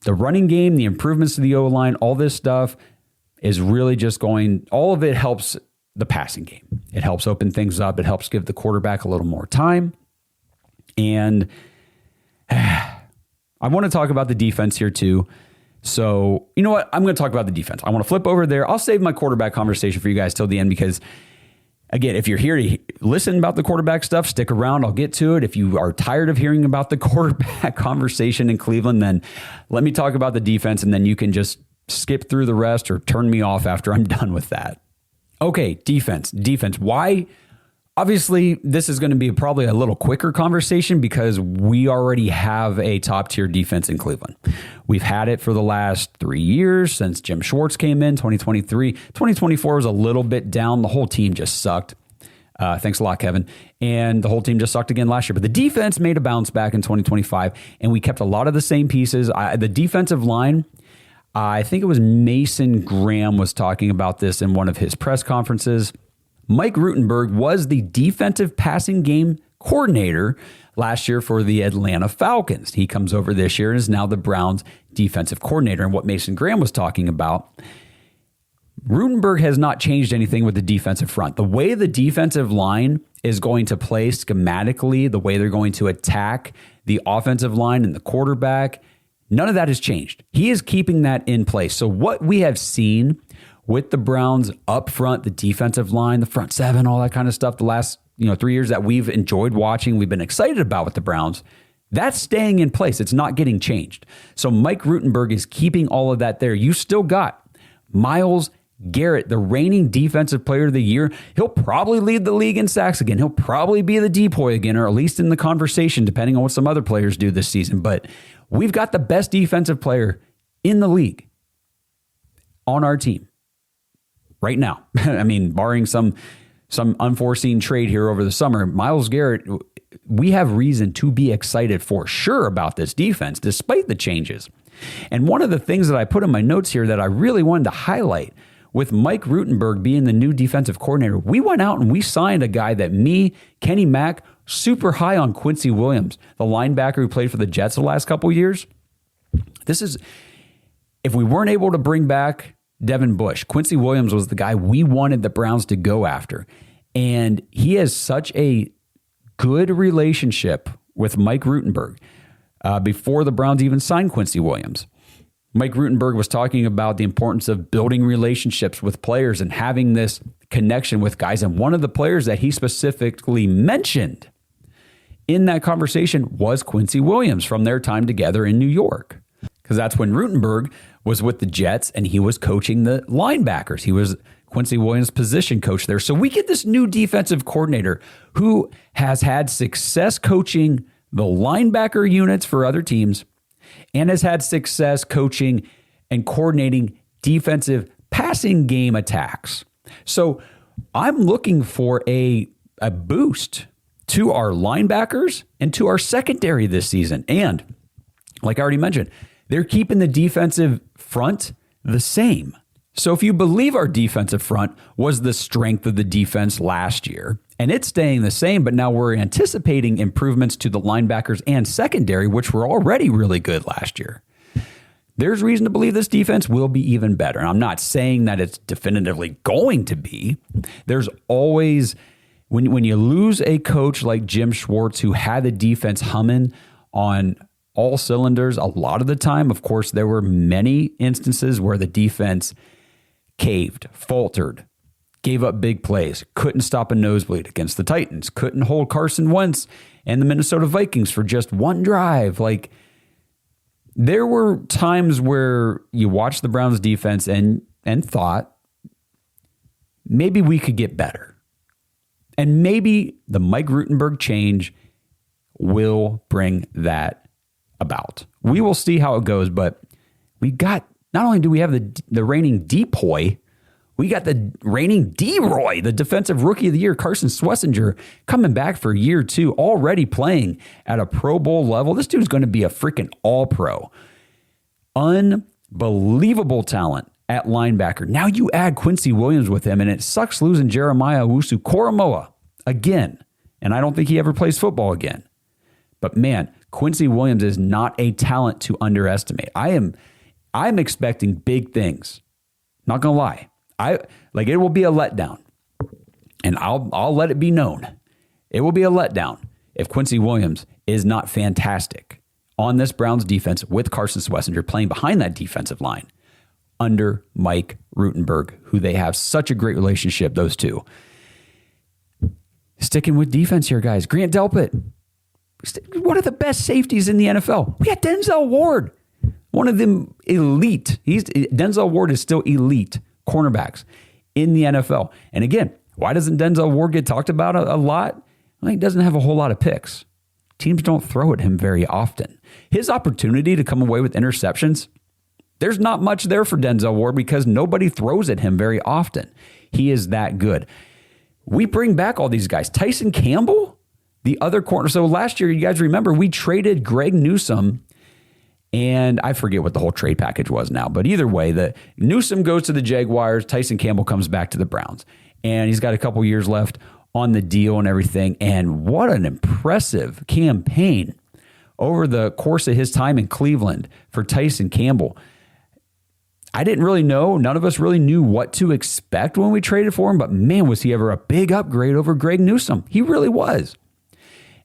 the running game, the improvements to the O-line, all this stuff is really just all of it helps the passing game. It helps open things up. It helps give the quarterback a little more time. And I want to talk about the defense here too. So, you know what? I'm going to talk about the defense. I want to flip over there. I'll save my quarterback conversation for you guys till the end because, again, if you're here to listen about the quarterback stuff, stick around. I'll get to it. If you are tired of hearing about the quarterback conversation in Cleveland, then let me talk about the defense, and then you can just skip through the rest or turn me off after I'm done with that. Okay, defense. Why? Obviously, this is going to be probably a little quicker conversation because we already have a top-tier defense in Cleveland. We've had it for the last 3 years since Jim Schwartz came in, 2023. 2024 was a little bit down. The whole team just sucked. Thanks a lot, Kevin. And the whole team just sucked again last year. But the defense made a bounce back in 2025, and we kept a lot of the same pieces. The defensive line, I think it was Mason Graham was talking about this in one of his press conferences. Mike Rutenberg was the defensive passing game coordinator last year for the Atlanta Falcons. He comes over this year and is now the Browns defensive coordinator. And what Mason Graham was talking about, Rutenberg has not changed anything with the defensive front. The way the defensive line is going to play schematically, the way they're going to attack the offensive line and the quarterback, none of that has changed. He is keeping that in place. So what we have seen with the Browns up front, the defensive line, the front seven, all that kind of stuff, the last 3 years that we've enjoyed watching, we've been excited about with the Browns, that's staying in place. It's not getting changed. So Mike Rutenberg is keeping all of that there. You still got Myles Garrett, the reigning defensive player of the year. He'll probably lead the league in sacks again. He'll probably be the depoy again, or at least in the conversation, depending on what some other players do this season. But we've got the best defensive player in the league on our team right now. I mean, barring some unforeseen trade here over the summer, Myles Garrett, we have reason to be excited for sure about this defense, despite the changes. And one of the things that I put in my notes here that I really wanted to highlight with Mike Rutenberg being the new defensive coordinator, we went out and we signed a guy that Kenny Mack, super high on, Quincy Williams, the linebacker who played for the Jets the last couple of years. If we weren't able to bring back Devin Bush, Quincy Williams was the guy we wanted the Browns to go after. And he has such a good relationship with Mike Rutenberg. Before the Browns even signed Quincy Williams, Mike Rutenberg was talking about the importance of building relationships with players and having this connection with guys. And one of the players that he specifically mentioned in that conversation was Quincy Williams from their time together in New York. Because that's when Rutenberg was with the Jets and he was coaching the linebackers. He was Quincy Williams' position coach there. So we get this new defensive coordinator who has had success coaching the linebacker units for other teams and has had success coaching and coordinating defensive passing game attacks. So I'm looking for a boost to our linebackers and to our secondary this season. And like I already mentioned, they're keeping the defensive front the same. So if you believe our defensive front was the strength of the defense last year, and it's staying the same, but now we're anticipating improvements to the linebackers and secondary, which were already really good last year, there's reason to believe this defense will be even better. And I'm not saying that it's definitively going to be. There's always, when you lose a coach like Jim Schwartz, who had the defense humming on all cylinders a lot of the time, of course, there were many instances where the defense caved, faltered, gave up big plays, couldn't stop a nosebleed against the Titans, couldn't hold Carson Wentz and the Minnesota Vikings for just one drive. Like, there were times where you watched the Browns defense and thought, maybe we could get better. And maybe the Mike Rutenberg change will bring that about. We will see how it goes, but we got, not only do we have the reigning depoy, We got the reigning D-Roy, the defensive rookie of the year, Carson Schlesinger, coming back for year 2, already playing at a Pro Bowl level. This dude's going to be a freaking all-pro. Unbelievable talent at linebacker. Now you add Quincy Williams with him, and it sucks losing Jeremiah Owusu-Koramoah again. And I don't think he ever plays football again. But man, Quincy Williams is not a talent to underestimate. I'm expecting big things. Not gonna lie. It will be a letdown. And I'll let it be known. It will be a letdown if Quincy Williams is not fantastic on this Browns defense with Carson Schlesinger playing behind that defensive line under Mike Rutenberg, who they have such a great relationship, those two. Sticking with defense here, guys. Grant Delpit, one of the best safeties in the NFL. We got Denzel Ward, one of them elite. Denzel Ward is still elite cornerbacks in the NFL. And again, why doesn't Denzel Ward get talked about a lot? Well, he doesn't have a whole lot of picks. Teams don't throw at him very often. His opportunity to come away with interceptions, there's not much there for Denzel Ward because nobody throws at him very often. He is that good. We bring back all these guys. Tyson Campbell, the other corner. So last year, you guys remember, we traded Greg Newsome, and I forget what the whole trade package was now. But either way, the Newsome goes to the Jaguars. Tyson Campbell comes back to the Browns. And he's got a couple years left on the deal and everything. And what an impressive campaign over the course of his time in Cleveland for Tyson Campbell. I didn't really know. None of us really knew what to expect when we traded for him. But man, was he ever a big upgrade over Greg Newsome. He really was.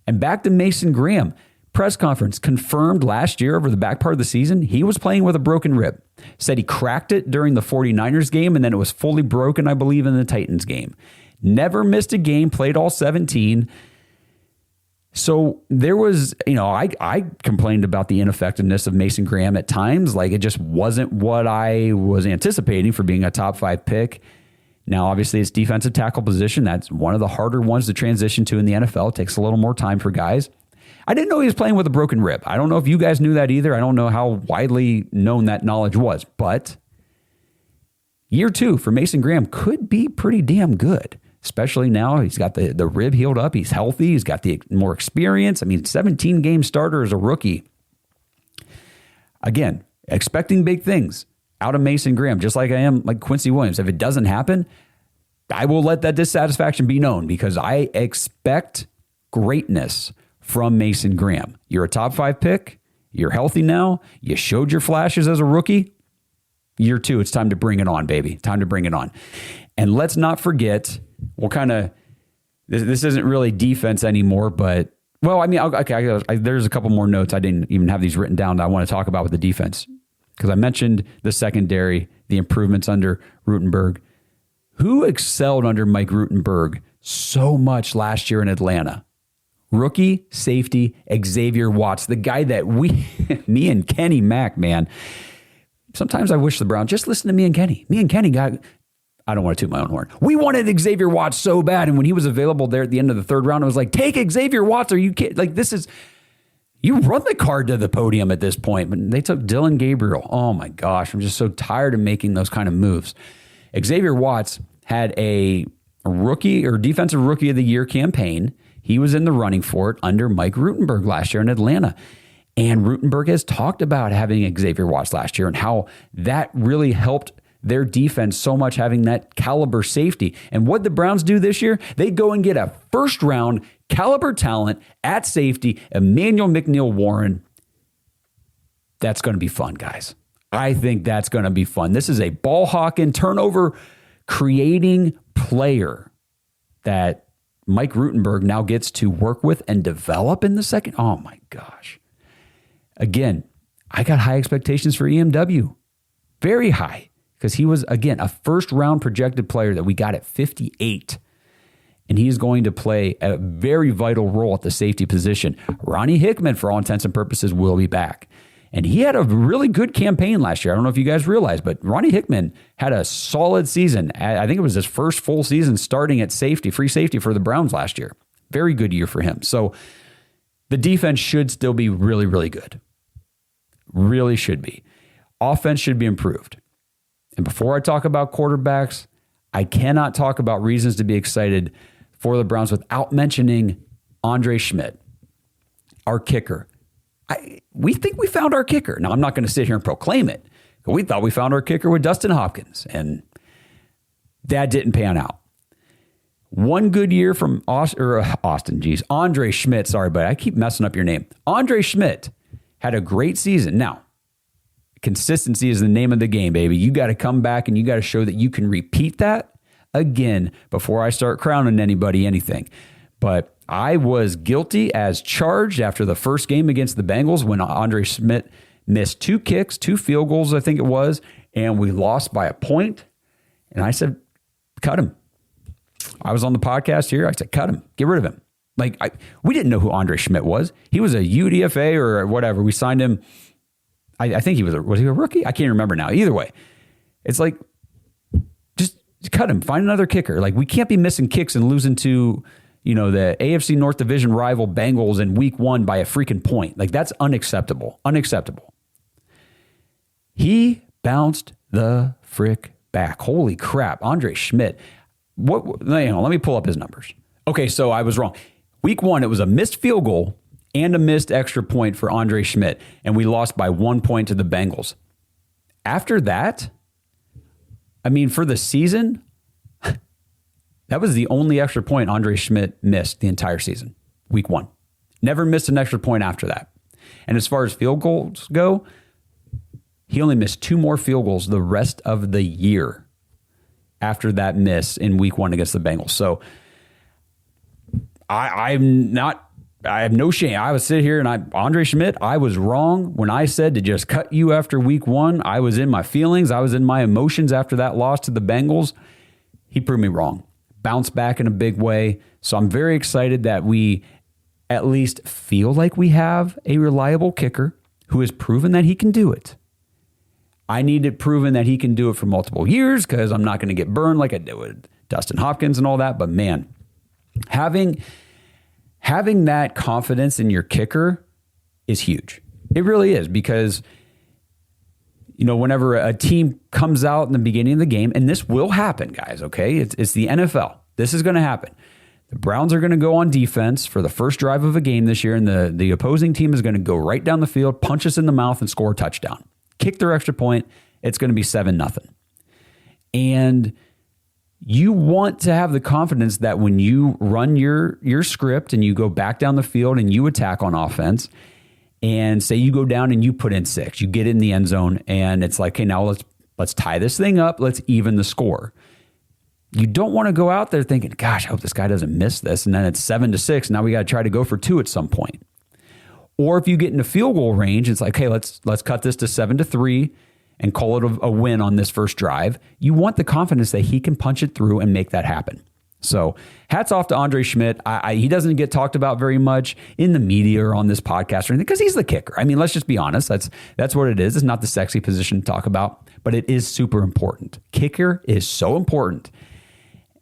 And back to Mason Graham. Press conference confirmed last year over the back part of the season, he was playing with a broken rib. Said he cracked it during the 49ers game, and then it was fully broken, I believe, in the Titans game. Never missed a game, played all 17. So there was, I complained about the ineffectiveness of Mason Graham at times. Like, it just wasn't what I was anticipating for being a top 5 pick. Now, obviously, it's defensive tackle position. That's one of the harder ones to transition to in the NFL. It takes a little more time for guys. I didn't know he was playing with a broken rib. I don't know if you guys knew that either. I don't know how widely known that knowledge was. But year 2 for Mason Graham could be pretty damn good, especially now he's got the rib healed up. He's healthy. He's got the more experience. 17-game starter as a rookie. Again, expecting big things out of Mason Graham, just like I am like Quincy Williams. If it doesn't happen, I will let that dissatisfaction be known because I expect greatness from Mason Graham. You're a top 5 pick. You're healthy now. You showed your flashes as a rookie. Year 2, it's time to bring it on, baby. Time to bring it on. And let's not forget, this isn't really defense anymore, but, there's a couple more notes. I didn't even have these written down that I want to talk about with the defense because I mentioned the secondary, the improvements under Rutenberg. Who excelled under Mike Rutenberg so much last year in Atlanta? Rookie safety Xavier Watts, the guy that me and Kenny Mack, man. Sometimes I wish the Browns just listen to me and Kenny. Me and Kenny I don't want to toot my own horn. We wanted Xavier Watts so bad, and when he was available there at the end of the 3rd round, I was like, take Xavier Watts. Are you kidding? Like, you run the card to the podium at this point. But they took Dylan Gabriel. Oh my gosh, I'm just so tired of making those kind of moves. Xavier Watts had a rookie or defensive rookie of the year campaign. He was in the running for it under Mike Rutenberg last year in Atlanta. And Rutenberg has talked about having Xavier Watts last year and how that really helped their defense so much, having that caliber safety. And what the Browns do this year, they go and get a 1st-round caliber talent at safety, Emmanuel McNeil-Warren. That's going to be fun, guys. I think that's going to be fun. This is a ball-hawking, turnover-creating player that Mike Rutenberg now gets to work with and develop in the second. Oh my gosh. Again, I got high expectations for EMW. Very high. Because he was, again, a 1st-round projected player that we got at 58. And he is going to play a very vital role at the safety position. Ronnie Hickman, for all intents and purposes, will be back. And he had a really good campaign last year. I don't know if you guys realize, but Ronnie Hickman had a solid season. I think it was his first full season starting at safety, free safety for the Browns last year. Very good year for him. So the defense should still be really, really good. Really should be. Offense should be improved. And before I talk about quarterbacks, I cannot talk about reasons to be excited for the Browns without mentioning Andre Schmidt, our kicker. We think we found our kicker. Now, I'm not going to sit here and proclaim it, but we thought we found our kicker with Dustin Hopkins, and that didn't pan out. One good year from Andre Schmidt. Sorry, but I keep messing up your name. Andre Schmidt had a great season. Now, consistency is the name of the game, baby. You got to come back and you got to show that you can repeat that again before I start crowning anybody anything. But I was guilty as charged after the first game against the Bengals when Andre Schmidt missed 2 kicks, 2 field goals, I think it was, and we lost by a point. And I said, cut him. I was on the podcast here. I said, cut him. Get rid of him. We didn't know who Andre Schmidt was. He was a UDFA or whatever. We signed him. I think he was he a rookie? I can't remember now. Either way, it's like, just cut him. Find another kicker. We can't be missing kicks and losing to, the AFC North Division rival Bengals in week 1 by a freaking point. That's unacceptable. Unacceptable. He bounced the frick back. Holy crap. Andre Schmidt. Let me pull up his numbers. Okay, so I was wrong. Week 1, it was a missed field goal and a missed extra point for Andre Schmidt, and we lost by 1 point to the Bengals. After that, for the season, that was the only extra point Andre Schmidt missed the entire season, week 1. Never missed an extra point after that. And as far as field goals go, he only missed 2 more field goals the rest of the year after that miss in week 1 against the Bengals. So I have no shame. I would sit here and Andre Schmidt, I was wrong when I said to just cut you after week 1. I was in my feelings. I was in my emotions after that loss to the Bengals. He proved me wrong. Bounced back in a big way. So I'm very excited that we at least feel like we have a reliable kicker who has proven that he can do it. I need it proven that he can do it for multiple years because I'm not going to get burned like I did with Dustin Hopkins and all that. But man, having that confidence in your kicker is huge. It really is, because whenever a team comes out in the beginning of the game, and this will happen, guys, okay? It's the NFL. This is going to happen. The Browns are going to go on defense for the first drive of a game this year, and the opposing team is going to go right down the field, punch us in the mouth, and score a touchdown. Kick their extra point, it's going to be 7-0. And you want to have the confidence that when you run your script and you go back down the field and you attack on offense, and say you go down and you put in 6, you get in the end zone, and it's like, okay, now let's tie this thing up, let's even the score. You don't want to go out there thinking, gosh, I hope this guy doesn't miss this, and then it's 7-6. Now we got to try to go for 2 at some point. Or if you get into field goal range, it's like, hey, let's cut this to 7-3 and call it a win on this first drive. You want the confidence that he can punch it through and make that happen. So hats off to Andre Schmidt. He doesn't get talked about very much in the media or on this podcast or anything because he's the kicker. Let's just be honest. That's what it is. It's not the sexy position to talk about, but it is super important. Kicker is so important.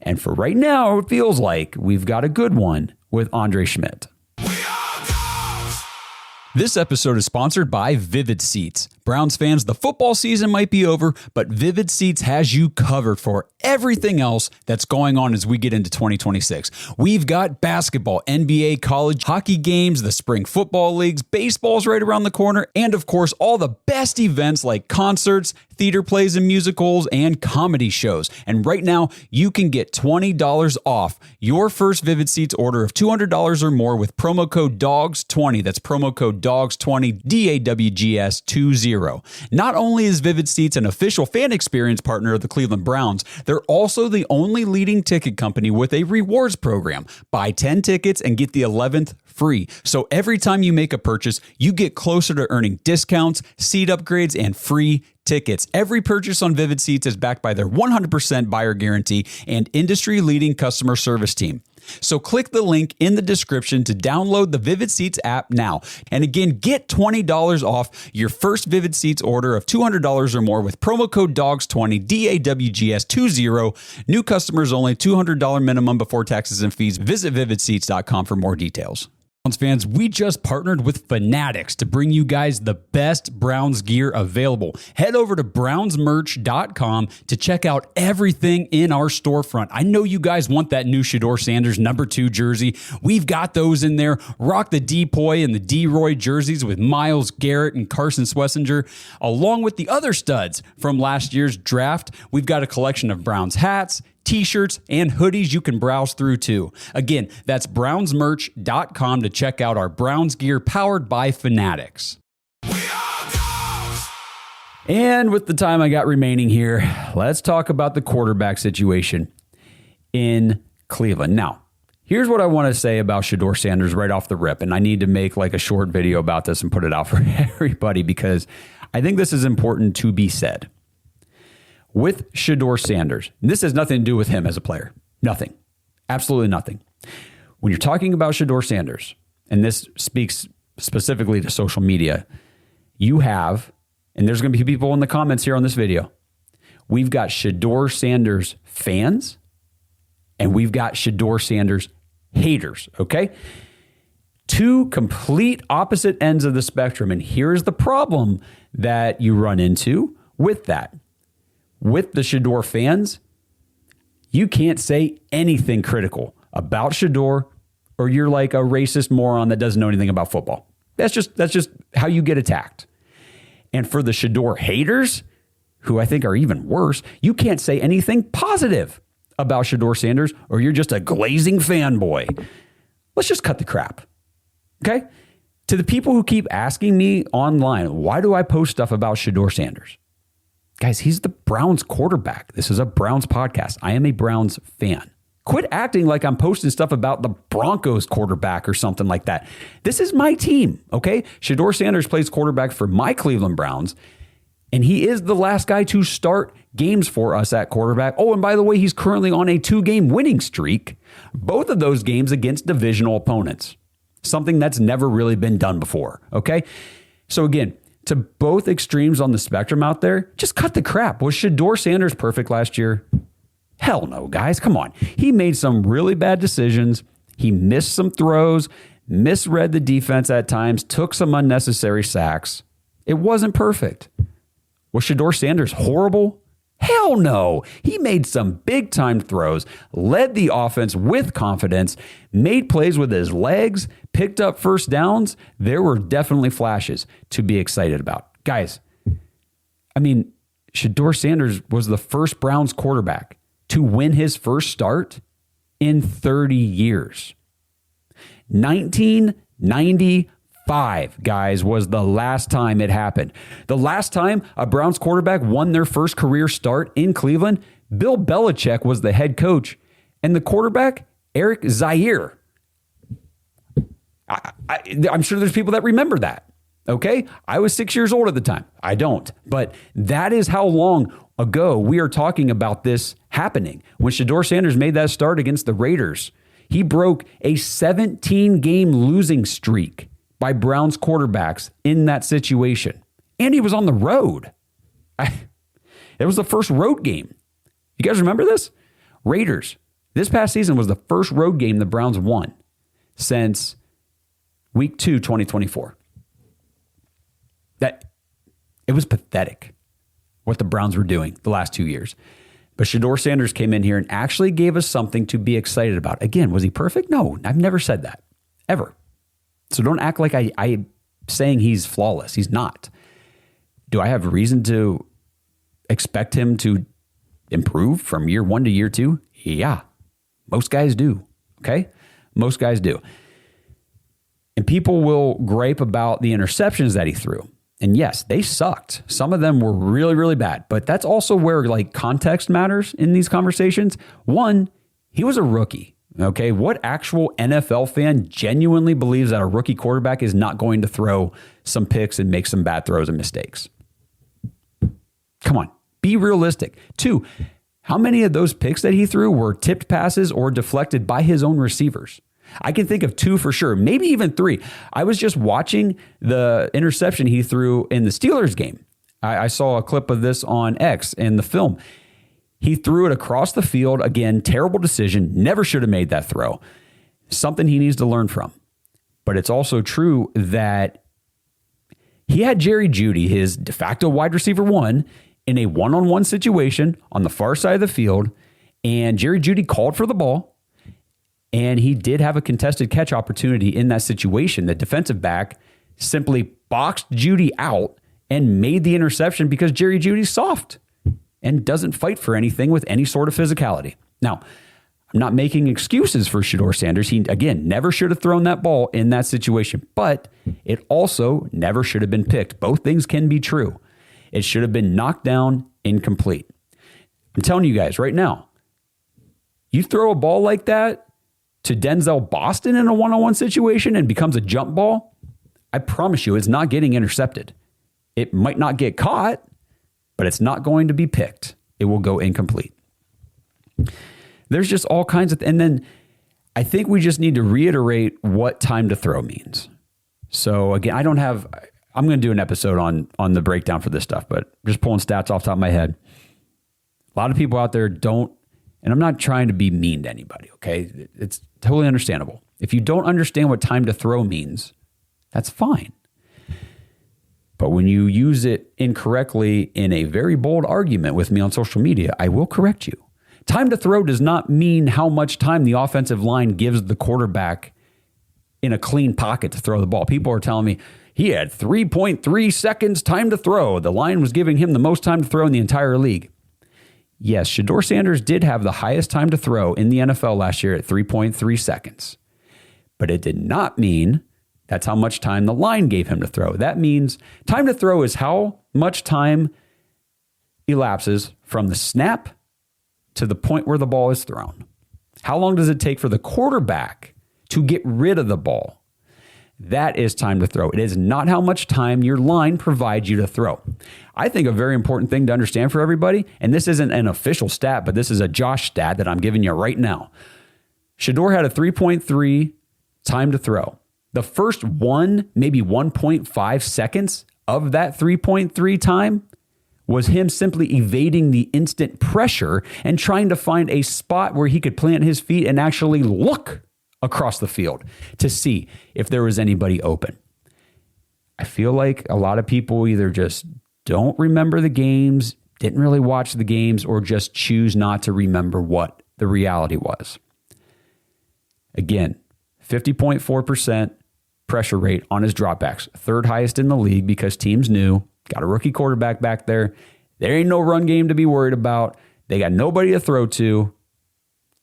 And for right now, it feels like we've got a good one with Andre Schmidt. This episode is sponsored by Vivid Seats. Browns fans, the football season might be over, but Vivid Seats has you covered for everything else that's going on as we get into 2026. We've got basketball, NBA, college, hockey games, the spring football leagues, baseball's right around the corner, and of course, all the best events like concerts, theater plays and musicals, and comedy shows. And right now, you can get $20 off your first Vivid Seats order of $200 or more with promo code DAWGS20. That's promo code DAWGS20, DAWGS20. Not only is Vivid Seats an official fan experience partner of the Cleveland Browns, they're also the only leading ticket company with a rewards program. Buy 10 tickets and get the 11th free. So every time you make a purchase, you get closer to earning discounts, seat upgrades, and free tickets. Every purchase on Vivid Seats is backed by their 100% buyer guarantee and industry-leading customer service team. So click the link in the description to download the Vivid Seats app now. And again, get $20 off your first Vivid Seats order of $200 or more with promo code DAWGS20, DAWGS20. New customers only, $200 minimum before taxes and fees. Visit vividseats.com for more details. fans, we just partnered with Fanatics to bring you guys the best Browns gear available. Head over to brownsmerch.com to check out everything in our storefront. I know you guys want that new Shedeur Sanders number 2 jersey. We've got those in there. Rock the Depoy and the D-Roy jerseys with Myles Garrett and Carson Schlesinger, along with the other studs from last year's draft. We've got a collection of Browns hats, t-shirts, and hoodies you can browse through too. Again, that's brownsmerch.com to check out our Browns gear powered by Fanatics. And with the time I got remaining here, let's talk about the quarterback situation in Cleveland. Now, here's what I want to say about Shedeur Sanders right off the rip, and I need to make like a short video about this and put it out for everybody because I think this is important to be said. With Shedeur Sanders, this has nothing to do with him as a player. Nothing. Absolutely nothing. When you're talking about Shedeur Sanders, and this speaks specifically to social media, you have, and there's going to be people in the comments here on this video, we've got Shedeur Sanders fans, and we've got Shedeur Sanders haters, okay? Two complete opposite ends of the spectrum, and here's the problem that you run into with that. With the Shedeur fans, you can't say anything critical about Shedeur, or you're like a racist moron that doesn't know anything about football. That's just how you get attacked. And for the Shedeur haters, who I think are even worse, you can't say anything positive about Shedeur Sanders, or you're just a glazing fanboy. Let's just cut the crap. Okay? To the people who keep asking me online, why do I post stuff about Shedeur Sanders? Guys, he's the Browns quarterback. This is a Browns podcast. I am a Browns fan. Quit acting like I'm posting stuff about the Broncos quarterback or something like that. This is my team, okay? Shedeur Sanders plays quarterback for my Cleveland Browns, and he is the last guy to start games for us at quarterback. Oh, and by the way, he's currently on a 2-game winning streak, both of those games against divisional opponents, something that's never really been done before, okay? So again, to both extremes on the spectrum out there, just cut the crap. Was Shedeur Sanders perfect last year? Hell no, guys. Come on. He made some really bad decisions. He missed some throws, misread the defense at times, took some unnecessary sacks. It wasn't perfect. Was Shedeur Sanders horrible? Hell no. He made some big-time throws, led the offense with confidence, made plays with his legs, picked up first downs. There were definitely flashes to be excited about. Guys, I mean, Shedeur Sanders was the first Browns quarterback to win his first start in 30 years. 1995, guys, was the last time it happened. The last time a Browns quarterback won their first career start in Cleveland, Bill Belichick was the head coach, and the quarterback, Eric Zaire. I'm sure there's people that remember that, okay? I was 6 years old at the time. I don't. But that is how long ago we are talking about this happening. When Shedeur Sanders made that start against the Raiders, he broke a 17-game losing streak by Browns quarterbacks in that situation. And he was on the road. It was the first road game. You guys remember this? Raiders. This past season was the first road game the Browns won since week 2, 2024. It was pathetic what the Browns were doing the last 2 years. But Shedeur Sanders came in here and actually gave us something to be excited about. Again, was he perfect? No, I've never said that, ever. So don't act like I'm saying he's flawless. He's not. Do I have reason to expect him to improve from year 1 to year 2? Yeah, most guys do, okay? Most guys do. And people will gripe about the interceptions that he threw. And yes, they sucked. Some of them were really, really bad. But that's also where like context matters in these conversations. One, he was a rookie. Okay, what actual NFL fan genuinely believes that a rookie quarterback is not going to throw some picks and make some bad throws and mistakes? Come on, be realistic. 2, how many of those picks that he threw were tipped passes or deflected by his own receivers? I can think of 2 for sure, maybe even 3. I was just watching the interception he threw in the Steelers game. I saw a clip of this on X in the film. He threw it across the field. Again, terrible decision. Never should have made that throw. Something he needs to learn from. But it's also true that he had Jerry Jeudy, his de facto wide receiver one, in a one-on-one situation on the far side of the field, and Jerry Jeudy called for the ball, and he did have a contested catch opportunity in that situation. The defensive back simply boxed Jeudy out and made the interception because Jerry Jeudy's soft and doesn't fight for anything with any sort of physicality. Now, I'm not making excuses for Shedeur Sanders. He, again, never should have thrown that ball in that situation, but it also never should have been picked. Both things can be true. It should have been knocked down, incomplete. I'm telling you guys right now, you throw a ball like that to Denzel Boston in a one-on-one situation and becomes a jump ball, I promise you it's not getting intercepted. It might not get caught, but it's not going to be picked. It will go incomplete. There's just all kinds of, and then I think we just need to reiterate what time to throw means. So again, I'm going to do an episode on the breakdown for this stuff, but just pulling stats off the top of my head. A lot of people out there don't, and I'm not trying to be mean to anybody, okay? It's totally understandable. If you don't understand what time to throw means, that's fine. But when you use it incorrectly in a very bold argument with me on social media, I will correct you. Time to throw does not mean how much time the offensive line gives the quarterback in a clean pocket to throw the ball. People are telling me he had 3.3 seconds time to throw. The line was giving him the most time to throw in the entire league. Yes, Shedeur Sanders did have the highest time to throw in the NFL last year at 3.3 seconds. But it did not mean that's how much time the line gave him to throw. That means time to throw is how much time elapses from the snap to the point where the ball is thrown. How long does it take for the quarterback to get rid of the ball? That is time to throw. It is not how much time your line provides you to throw. I think a very important thing to understand for everybody, and this isn't an official stat, but this is a Josh stat that I'm giving you right now. Shedeur had a 3.3 time to throw. The first maybe 1.5 seconds of that 3.3 time was him simply evading the instant pressure and trying to find a spot where he could plant his feet and actually look across the field to see if there was anybody open. I feel like a lot of people either just don't remember the games, didn't really watch the games, or just choose not to remember what the reality was. Again, 50.4% pressure rate on his dropbacks, third highest in the league because teams knew, got a rookie quarterback back there. There ain't no run game to be worried about. They got nobody to throw to.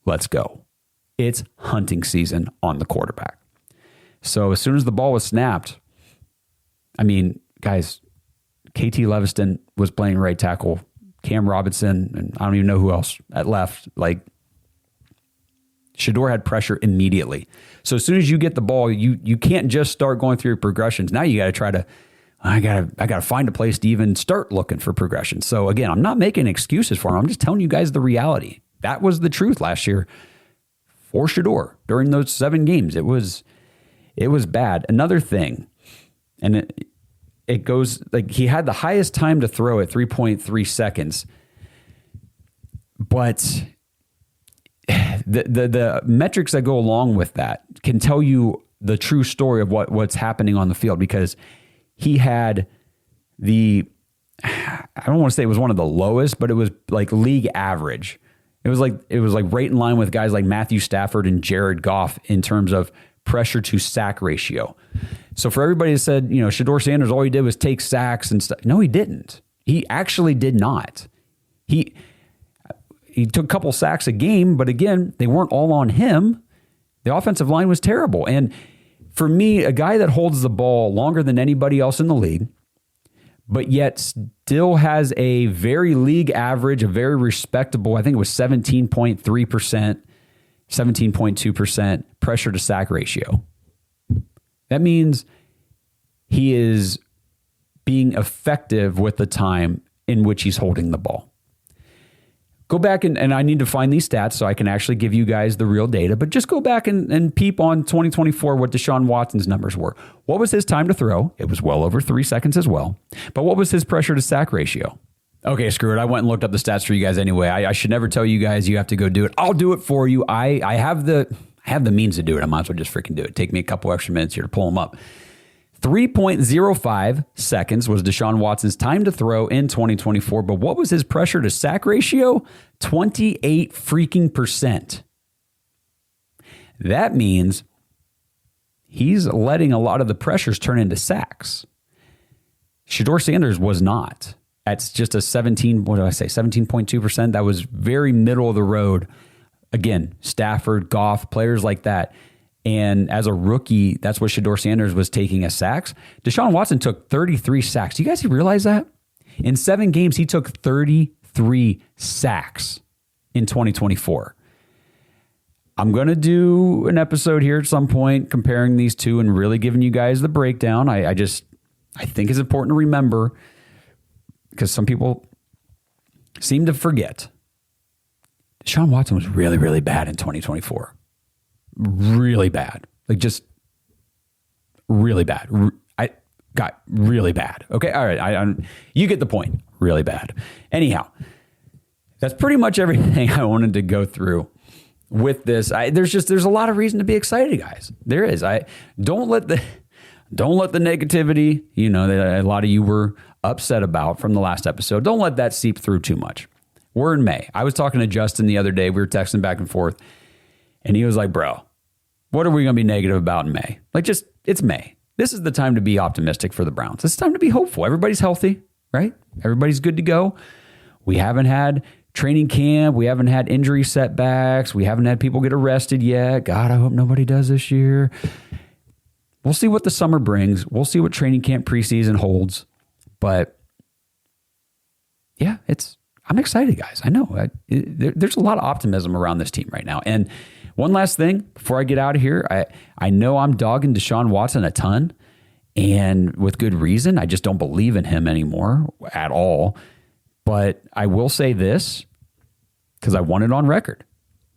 Let's go. It's hunting season on the quarterback. So as soon as the ball was snapped, I mean, guys, KT Leviston was playing right tackle, Cam Robinson, and I don't even know who else at left. Like, Shedeur had pressure immediately. So as soon as you get the ball, you can't just start going through your progressions. Now you got to try to, I gotta find a place to even start looking for progression. So again, I'm not making excuses for him. I'm just telling you guys the reality. That was the truth last year for Shedeur during those 7 games. It was bad. Another thing, and it goes like he had the highest time to throw at 3.3 seconds, but the metrics that go along with that can tell you the true story of what's happening on the field, because he had I don't want to say it was one of the lowest, but it was like league average. It was like right in line with guys like Matthew Stafford and Jared Goff in terms of pressure to sack ratio. So for everybody that said, Shedeur Sanders, all he did was take sacks and stuff. No, he didn't. He actually did not. He took a couple sacks a game, but again, they weren't all on him. The offensive line was terrible. And for me, a guy that holds the ball longer than anybody else in the league, but yet still has a very league average, a very respectable, I think it was 17.3%, 17.2% pressure to sack ratio. That means he is being effective with the time in which he's holding the ball. Go back and I need to find these stats so I can actually give you guys the real data, but just go back and peep on 2024 what Deshaun Watson's numbers were. What was his time to throw? It was well over 3 seconds as well. But what was his pressure to sack ratio? Okay, screw it. I went and looked up the stats for you guys anyway. I should never tell you guys you have to go do it. I'll do it for you. I have the I have the means to do it. I might as well just freaking do it. Take me a couple extra minutes here to pull them up. 3.05 seconds was Deshaun Watson's time to throw in 2024. But what was his pressure to sack ratio? 28 freaking %. That means he's letting a lot of the pressures turn into sacks. Shedeur Sanders was not. That's just a 17.2%. That was very middle of the road. Again, Stafford, Goff, players like that. And as a rookie, that's what Shedeur Sanders was taking as sacks. Deshaun Watson took 33 sacks. Do you guys realize that? In 7 games, he took 33 sacks in 2024. I'm going to do an episode here at some point comparing these two and really giving you guys the breakdown. I think it's important to remember because some people seem to forget. Deshaun Watson was really, really bad in 2024. Really bad. Like just really bad. I got really bad. Okay. All right. You get the point. Really bad. Anyhow, that's pretty much everything I wanted to go through with this. There's a lot of reason to be excited, guys. There is. Don't let the negativity, that a lot of you were upset about from the last episode. Don't let that seep through too much. We're in May. I was talking to Justin the other day. We were texting back and forth. And he was like, bro, what are we going to be negative about in May? It's May. This is the time to be optimistic for the Browns. It's time to be hopeful. Everybody's healthy, right? Everybody's good to go. We haven't had training camp. We haven't had injury setbacks. We haven't had people get arrested yet. God, I hope nobody does this year. We'll see what the summer brings. We'll see what training camp preseason holds. But yeah, I'm excited, guys. I know. There's a lot of optimism around this team right now. And one last thing before I get out of here, I know I'm dogging Deshaun Watson a ton, and with good reason. I just don't believe in him anymore at all. But I will say this, because I want it on record.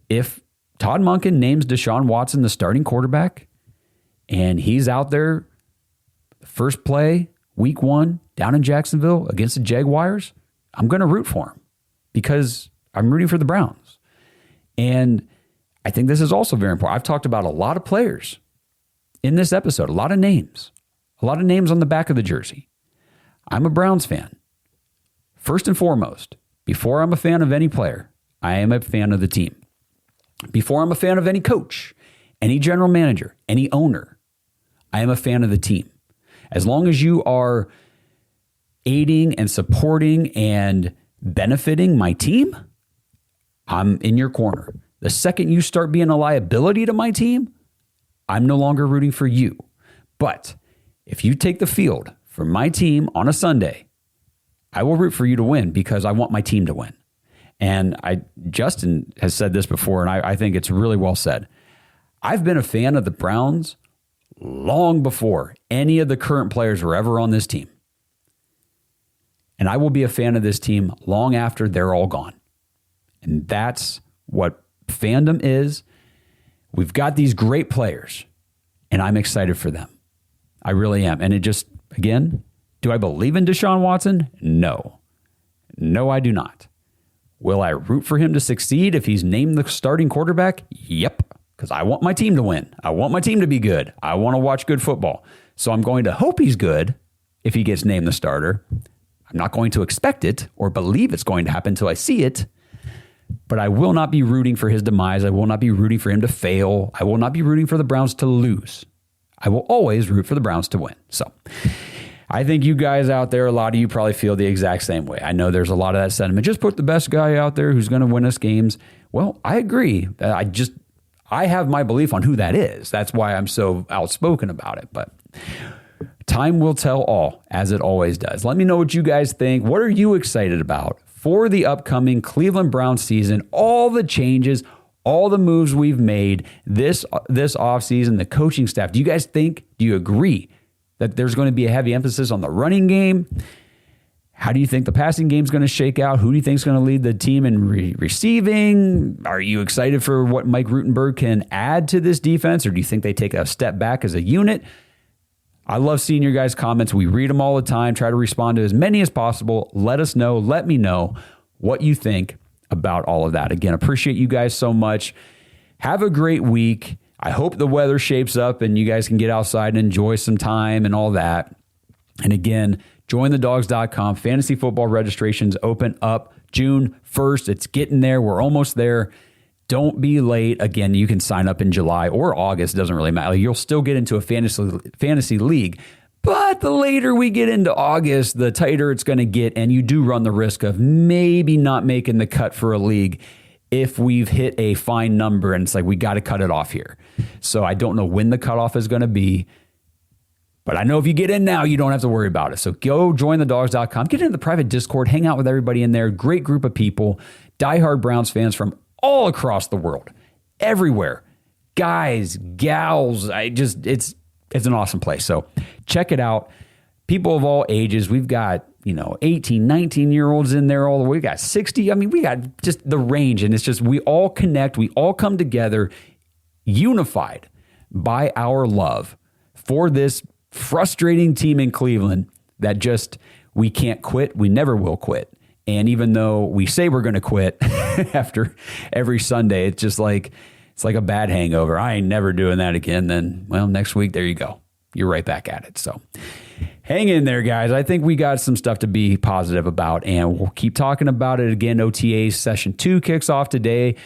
If Todd Monken names Deshaun Watson the starting quarterback, and he's out there, first play, week 1, down in Jacksonville against the Jaguars, I'm going to root for him because I'm rooting for the Browns. And I think this is also very important. I've talked about a lot of players in this episode, a lot of names on the back of the jersey. I'm a Browns fan. First and foremost, before I'm a fan of any player, I am a fan of the team. Before I'm a fan of any coach, any general manager, any owner, I am a fan of the team. As long as you are aiding and supporting and benefiting my team, I'm in your corner. The second you start being a liability to my team, I'm no longer rooting for you. But if you take the field for my team on a Sunday, I will root for you to win because I want my team to win. And Justin has said this before, and I think it's really well said. I've been a fan of the Browns long before any of the current players were ever on this team. And I will be a fan of this team long after they're all gone. And that's what fandom is. We've got these great players, and I'm excited for them. I really am. And it just, again, do I believe in Deshaun Watson? No. No, I do not. Will I root for him to succeed if he's named the starting quarterback? Yep. Because I want my team to win. I want my team to be good. I want to watch good football. So I'm going to hope he's good if he gets named the starter. I'm not going to expect it or believe it's going to happen until I see it. But I will not be rooting for his demise. I will not be rooting for him to fail. I will not be rooting for the Browns to lose. I will always root for the Browns to win. So I think you guys out there, a lot of you probably feel the exact same way. I know there's a lot of that sentiment. Just put the best guy out there who's going to win us games. Well, I agree. I have my belief on who that is. That's why I'm so outspoken about it. But time will tell all, as it always does. Let me know what you guys think. What are you excited about for the upcoming Cleveland Browns season? All the changes, all the moves we've made this offseason, the coaching staff. Do you agree that there's going to be a heavy emphasis on the running game? How do you think the passing game is going to shake out? Who do you think is going to lead the team in receiving? Are you excited for what Mike Rutenberg can add to this defense, or do you think they take a step back as a unit? I love seeing your guys' comments. We read them all the time. Try to respond to as many as possible. Let us know. Let me know what you think about all of that. Again, appreciate you guys so much. have a great week. I hope the weather shapes up and you guys can get outside and enjoy some time and all that. And again, jointhedogs.com. Fantasy football registrations open up June 1st. It's getting there. We're almost there. Don't be late. Again, you can sign up in July or August. It doesn't really matter. You'll still get into a fantasy league. But the later we get into August, the tighter it's going to get. And you do run the risk of maybe not making the cut for a league if we've hit a fine number and it's like, we got to cut it off here. So I don't know when the cutoff is going to be. But I know if you get in now, you don't have to worry about it. So go jointhedogs.com. Get into the private Discord. Hang out with everybody in there. Great group of people. Diehard Browns fans from all across the world. Everywhere. Guys, gals. It's an awesome place. So check it out. People of all ages. We've got 18, 19-year-olds in there all the way. We got 60. I mean, we got just the range. And it's just we all connect. We all come together unified by our love for this frustrating team in Cleveland that just we can't quit. We never will quit. And even though we say we're going to quit after every Sunday, it's just like it's like a bad hangover. I ain't never doing that again. Then, well, next week, there you go. You're right back at it. So hang in there, guys. I think we got some stuff to be positive about, and we'll keep talking about it again. OTAs Session 2 kicks off today.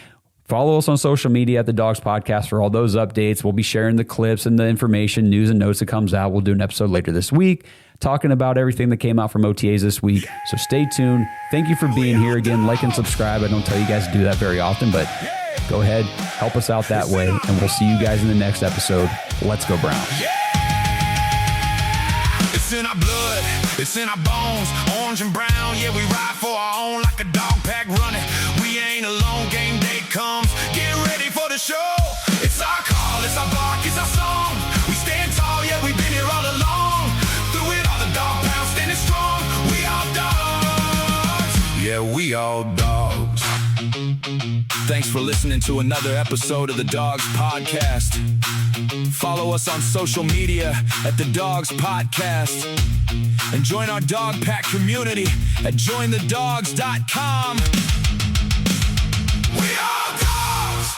Follow us on social media at The Dogs Podcast for all those updates. We'll be sharing the clips and the information, news and notes that comes out. We'll do an episode later this week talking about everything that came out from OTAs this week. So stay tuned. Thank you for being here. Again, like and subscribe. I don't tell you guys to do that very often, but go ahead, help us out that way, and we'll see you guys in the next episode. Let's go Browns. It's in our blood, it's in our bones, orange and brown, yeah, we ride for our own like a dog pack running. We ain't alone, game day comes, get ready for the show. It's our call, it's our bark, it's our song. We stand tall, yeah, we've been here all along. Through it all, the dog pound standing strong. We all dogs, yeah, we all dogs. Thanks for listening to another episode of The Dogs Podcast. Follow us on social media at The Dogs Podcast. And join our dog pack community at jointhedogs.com. We are dogs!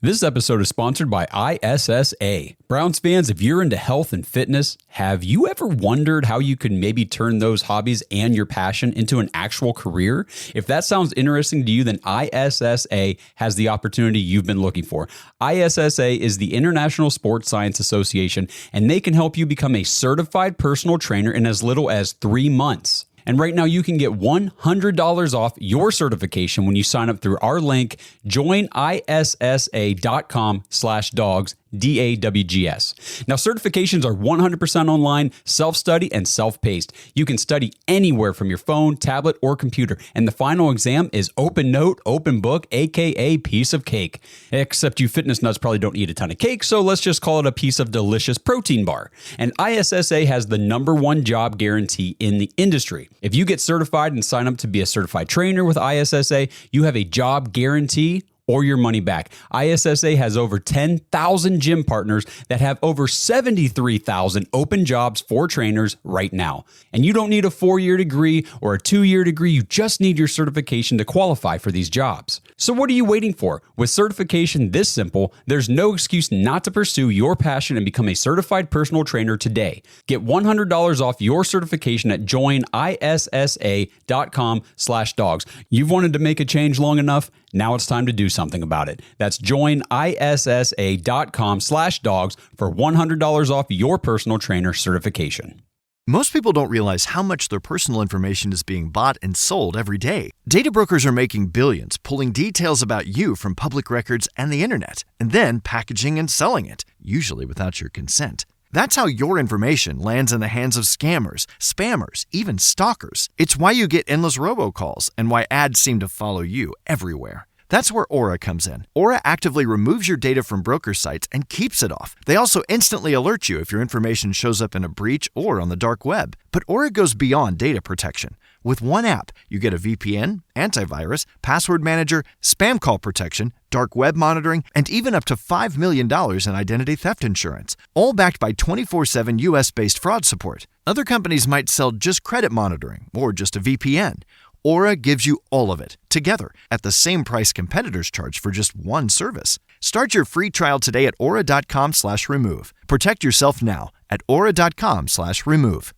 This episode is sponsored by ISSA. Browns fans, if you're into health and fitness, have you ever wondered how you could maybe turn those hobbies and your passion into an actual career? If that sounds interesting to you, then ISSA has the opportunity you've been looking for. ISSA is the International Sports Science Association, and they can help you become a certified personal trainer in as little as 3 months. And right now you can get $100 off your certification when you sign up through our link, joinissa.com/dogs, DAWGS. Now, certifications are 100% online, self-study, and self-paced. You can study anywhere from your phone, tablet, or computer. And the final exam is open note, open book, aka piece of cake. Except you fitness nuts probably don't eat a ton of cake, so let's just call it a piece of delicious protein bar. And ISSA has the #1 job guarantee in the industry. If you get certified and sign up to be a certified trainer with ISSA, you have a job guarantee or your money back. ISSA has over 10,000 gym partners that have over 73,000 open jobs for trainers right now. And you don't need a 4-year degree or a 2-year degree. You just need your certification to qualify for these jobs. So what are you waiting for? With certification this simple, there's no excuse not to pursue your passion and become a certified personal trainer today. Get $100 off your certification at joinissa.com/dogs. You've wanted to make a change long enough. Now it's time to do something about it. That's joinissa.com/dogs for $100 off your personal trainer certification. Most people don't realize how much their personal information is being bought and sold every day. Data brokers are making billions, pulling details about you from public records and the internet, and then packaging and selling it, usually without your consent. That's how your information lands in the hands of scammers, spammers, even stalkers. It's why you get endless robocalls and why ads seem to follow you everywhere. That's where Aura comes in. Aura actively removes your data from broker sites and keeps it off. They also instantly alert you if your information shows up in a breach or on the dark web. But Aura goes beyond data protection. With one app, you get a VPN, antivirus, password manager, spam call protection, dark web monitoring, and even up to $5 million in identity theft insurance, all backed by 24/7 US-based fraud support. Other companies might sell just credit monitoring or just a VPN. Aura gives you all of it, together, at the same price competitors charge for just one service. Start your free trial today at aura.com/remove. Protect yourself now at aura.com/remove.